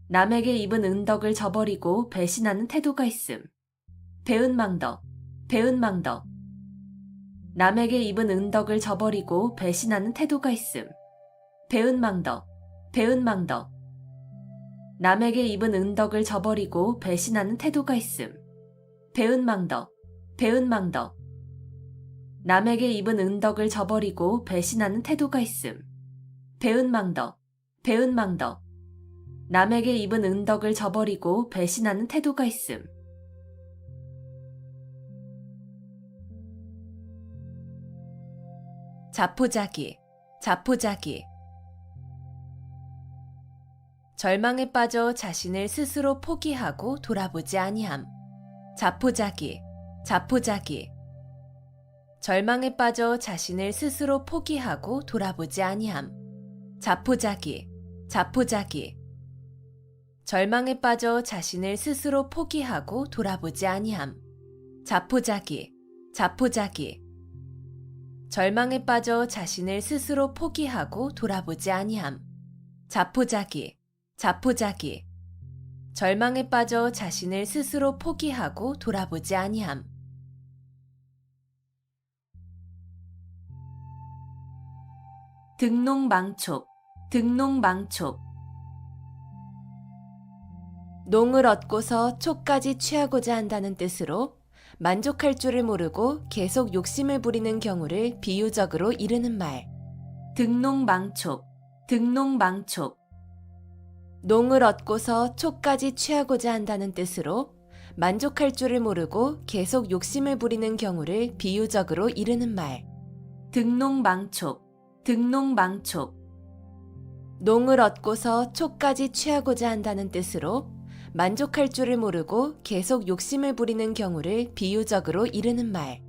남에게 입은 은덕을 저버리고 배신하는 태도가 있음. 배은망덕, 배은망덕. 남에게 입은 은덕을 저버리고 배신하는 태도가 있음. 배은망덕, 배은망덕. 남에게 입은 은덕을 저버리고 배신하는 태도가 있음. 배은망덕, 배은망덕. 남에게 입은 은덕을 저버리고 배신하는 태도가 있음. 배은망덕, 배은망덕. 남에게 입은 은덕을 저버리고 배신하는 태도가 있음. 자포자기, 자포자기. 절망에 빠져 자신을 스스로 포기하고 돌아보지 아니함. 자포자기, 자포자기. 절망에 빠져 자신을 스스로 포기하고 돌아보지 아니함. 자포자기, 자포자기. 절망에 빠져 자신을 스스로 포기하고 돌아보지 아니함. 자포자기, 자포자기. 절망에 빠져 자신을 스스로 포기하고 돌아보지 아니함. 자포자기, 자포자기. 절망에 빠져 자신을 스스로 포기하고 돌아보지 아니함. 등농망촉, 등농망촉. 농을 얻고서 촉까지 취하고자 한다는 뜻으로 만족할 줄을 모르고 계속 욕심을 부리는 경우를 비유적으로 이르는 말. 등농망촉, 등농망촉. 농을 얻고서 촉까지 취하고자 한다는 뜻으로 만족할 줄을 모르고 계속 욕심을 부리는 경우를 비유적으로 이르는 말. 등농망촉, 등농망촉. 농을 얻고서 촉까지 취하고자 한다는 뜻으로 만족할 줄을 모르고 계속 욕심을 부리는 경우를 비유적으로 이르는 말.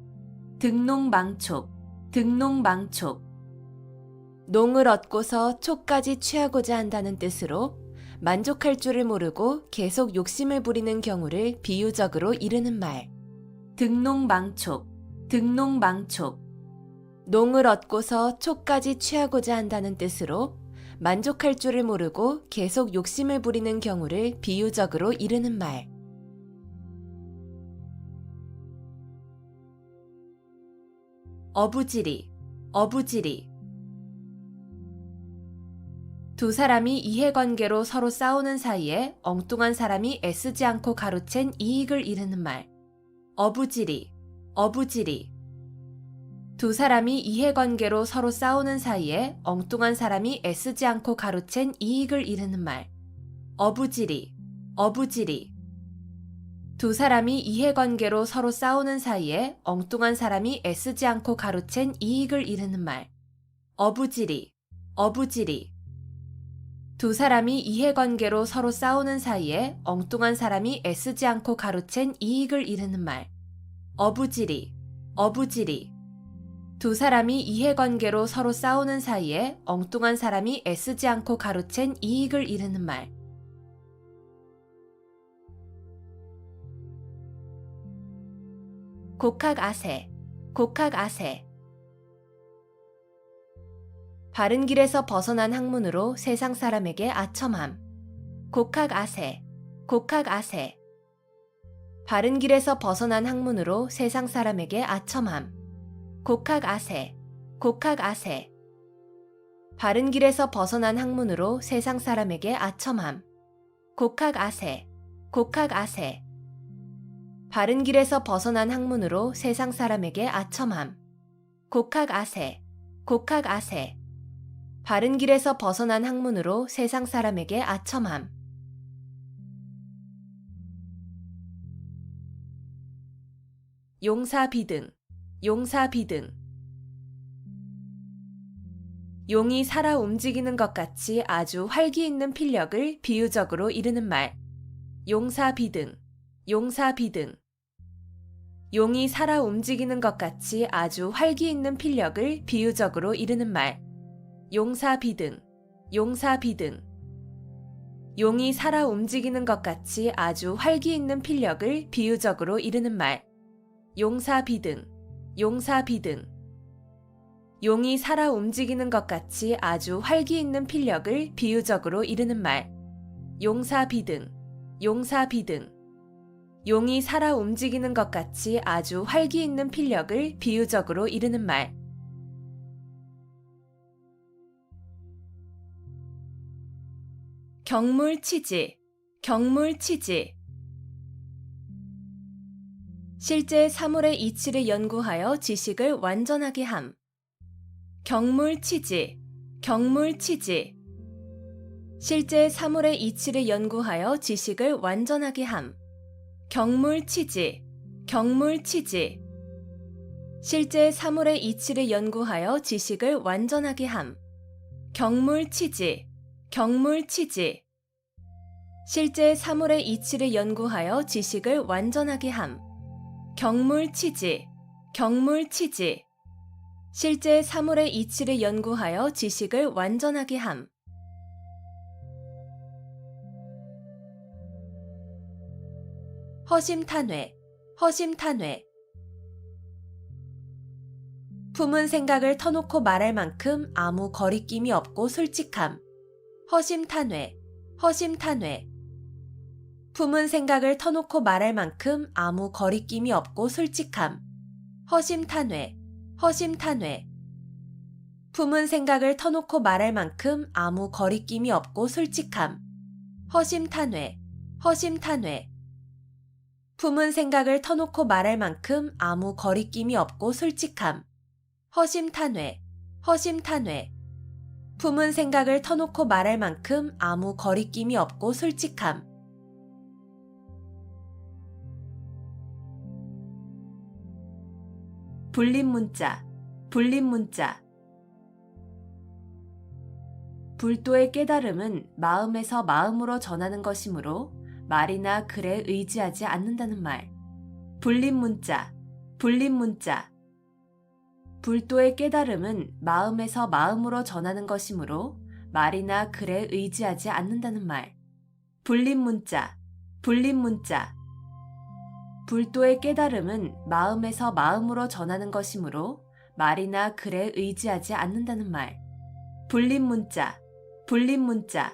등농망촉, 등농망촉. 농을 얻고서 촉까지 취하고자 한다는 뜻으로 만족할 줄을 모르고 계속 욕심을 부리는 경우를 비유적으로 이르는 말. 등농망촉, 등농망촉. 농을 얻고서 촉까지 취하고자 한다는 뜻으로 만족할 줄을 모르고 계속 욕심을 부리는 경우를 비유적으로 이르는 말. 어부지리, 어부지리. 두 사람이 이해관계로 서로 싸우는 사이에 엉뚱한 사람이 애쓰지 않고 가로챈 이익을 이르는 말. 어부지리, 어부지리. 두 사람이 이해관계로 서로 싸우는 사이에 엉뚱한 사람이 애쓰지 않고 가로챈 이익을 이르는 말. 어부지리, 어부지리. 두 사람이 이해관계로 서로 싸우는 사이에 엉뚱한 사람이 애쓰지 않고 가로챈 이익을 이르는 말. 어부지리, 어부지리. 두 사람이 이해관계로 서로 싸우는 사이에 엉뚱한 사람이 애쓰지 않고 가로챈 이익을 이르는 말. 어부지리, 어부지리. 두 사람이 이해관계로 서로 싸우는 사이에 엉뚱한 사람이 애쓰지 않고 가로챈 이익을 이르는 말. 곡학아세, 곡학아세. 바른 길에서 벗어난 학문으로 세상 사람에게 아첨함. 곡학아세, 곡학아세. 바른 길에서 벗어난 학문으로 세상 사람에게 아첨함. 곡학아세, 곡학아세. 바른 길에서 벗어난 학문으로 세상 사람에게 아첨함. 곡학아세, 곡학아세. 바른 길에서 벗어난 학문으로 세상 사람에게 아첨함. 곡학아세, 곡학아세. 바른 길에서 벗어난 학문으로 세상 사람에게 아첨함. 용사비등, 용사비등. 용이 살아 움직이는 것 같이 아주 활기 있는 필력을 비유적으로 이르는 말. 용사비등, 용사비등. 용이 살아 움직이는 것 같이 아주 활기 있는 필력을 비유적으로 이르는 말. 용사비등, 용사비등. 용이 살아 움직이는 것 같이 아주 활기 있는 필력을 비유적으로 이르는 말. 용사비등, 용사비등. 용이 살아 움직이는 것 같이 아주 활기 있는 필력을 비유적으로 이르는 말. 용사비등, 용사비등. 용이 살아 움직이는 것 같이 아주 활기 있는 필력을 비유적으로 이르는 말. 경물치지, 경물치지. 실제 사물의 이치를 연구하여 지식을 완전하게 함. 경물치지, 경물치지. 실제 사물의 이치를 연구하여 지식을 완전하게 함. 경물치지, 경물치지. 실제 사물의 이치를 연구하여 지식을 완전하게 함. 경물치지, 경물치지. 실제 사물의 이치를 연구하여 지식을 완전하게 함. 경물치지, 경물치지. 실제 사물의 이치를 연구하여 지식을 완전하게 함. 허심탄회, 허심탄회. 품은 생각을 터놓고 말할 만큼 아무 거리낌이 없고 솔직함. 허심탄회, 허심탄회. 품은 생각을 터놓고 말할 만큼 아무 거리낌이 없고 솔직함. 허심탄회, 허심탄회. 품은 생각을 터놓고 말할 만큼 아무 거리낌이 없고 솔직함. 허심탄회, 허심탄회. 품은 생각을 터놓고 말할 만큼 아무 거리낌이 없고 솔직함. 허심탄회, 허심탄회. 품은 생각을 터놓고 말할 만큼 아무 거리낌이 없고 솔직함. 불림문자, 불림문자. 불도의 깨달음은 마음에서 마음으로 전하는 것이므로 말이나 글에 의지하지 않는다는 말. 불림문자, 불림문자. 불도의 깨달음은 마음에서 마음으로 전하는 것이므로 말이나 글에 의지하지 않는다는 말. 불림문자, 불림문자. 불도의 깨달음은 마음에서 마음으로 전하는 것이므로 말이나 글에 의지하지 않는다는 말. 불림문자, 불림문자.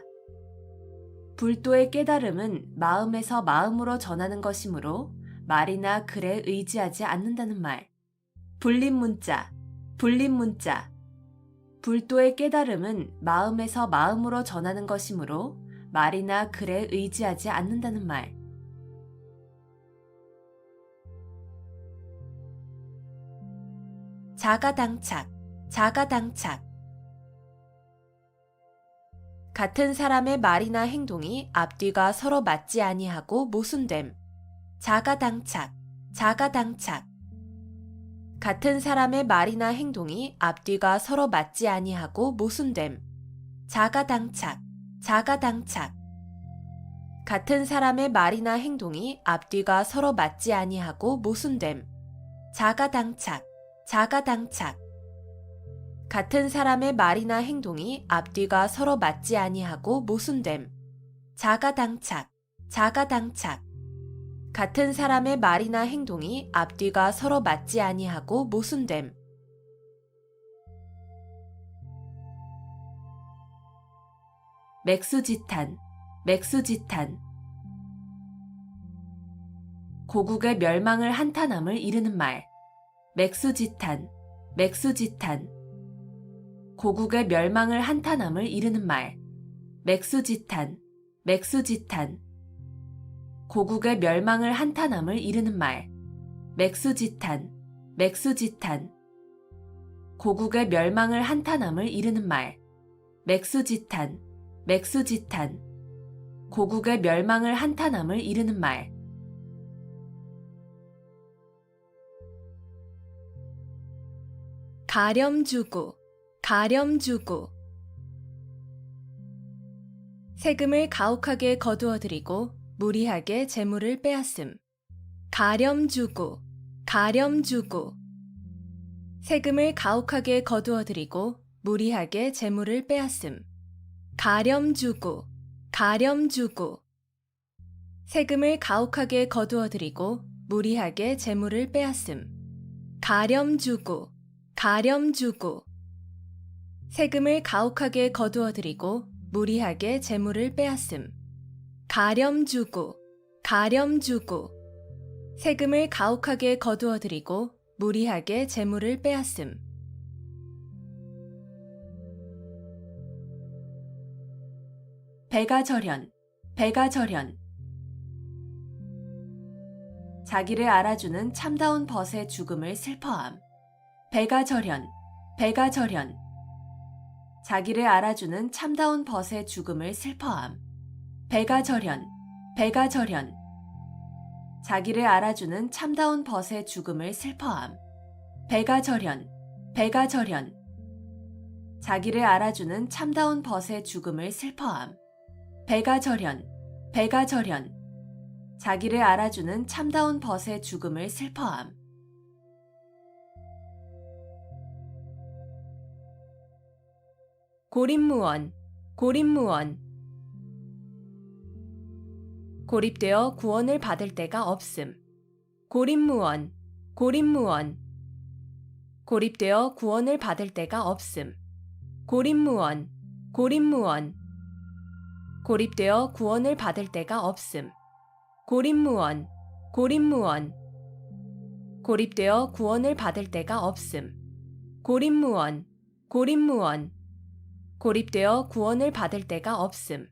불도의 깨달음은 마음에서 마음으로 전하는 것이므로 말이나 글에 의지하지 않는다는 말. 불림문자, 불림문자. 불도의 깨달음은 마음에서 마음으로 전하는 것이므로 말이나 글에 의지하지 않는다는 말. 자가당착, 자가당착. 같은 사람의 말이나 행동이 앞뒤가 서로 맞지 아니하고 모순됨. 자가당착, 자가당착. 같은 사람의 말이나 행동이 앞뒤가 서로 맞지 아니하고 모순됨. 자가당착, 자가당착. 같은 사람의 말이나 행동이 앞뒤가 서로 맞지 아니하고 모순됨. 자가당착, 자가당착. 같은 사람의 말이나 행동이 앞뒤가 서로 맞지 아니하고 모순됨. 자가당착, 자가당착. 같은 사람의 말이나 행동이 앞뒤가 서로 맞지 아니하고 모순됨. 맥수지탄, 맥수지탄. 고국의 멸망을 한탄함을 이르는 말. 맥수지탄, 맥수지탄. 고국의 멸망을 한탄함을 이르는 말. 맥수지탄, 맥수지탄. 고국의 멸망을 한탄함을 이르는 말. 맥수지탄, 맥수지탄. 고국의 멸망을 한탄함을 이르는 말. 맥수지탄, 맥수지탄. 고국의 멸망을 한탄함을 이르는 말. 가렴주구, 가렴주구. 세금을 가혹하게 거두어들이고 무리하게 재물을 빼앗음. 가렴주구, 가렴주구. 세금을 가혹하게 거두어들이고 무리하게 재물을 빼앗음. 가렴주구, 가렴주구. 세금을 가혹하게 거두어들이고 무리하게 재물을 빼앗음. 가렴주구, 가렴주구. 세금을 가혹하게 거두어들이고 무리하게 재물을 빼앗음. 가렴주구, 가렴주구. 세금을 가혹하게 거두어들이고 무리하게 재물을 빼앗음. 배가절현, 배가절현. 자기를 알아주는 참다운 벗의 죽음을 슬퍼함. 배가절현, 배가절현. 자기를 알아주는 참다운 벗의 죽음을 슬퍼함. 배가절현, 배가절현. 자기를 알아주는 참다운 벗의 죽음을 슬퍼함. 배가절현, 배가절현. 자기를 알아주는 참다운 벗의 죽음을 슬퍼함. 배가절현, 배가절현. 자기를 알아주는 참다운 벗의 죽음을 슬퍼함. 고립무원, 고립무원. 고립되어 구원을 받을 데가 없음. 고립무원, 고립무원. 고립되어 구원을 받을 데가 없음. 고립무원, 고립무원. 고립되어 구원을 받을 데가 없음. 고립무원, 고립무원. 고립되어 구원을 받을 데가 없음. 고립무원, 고립무원. 고립되어 구원을 받을 데가 없음.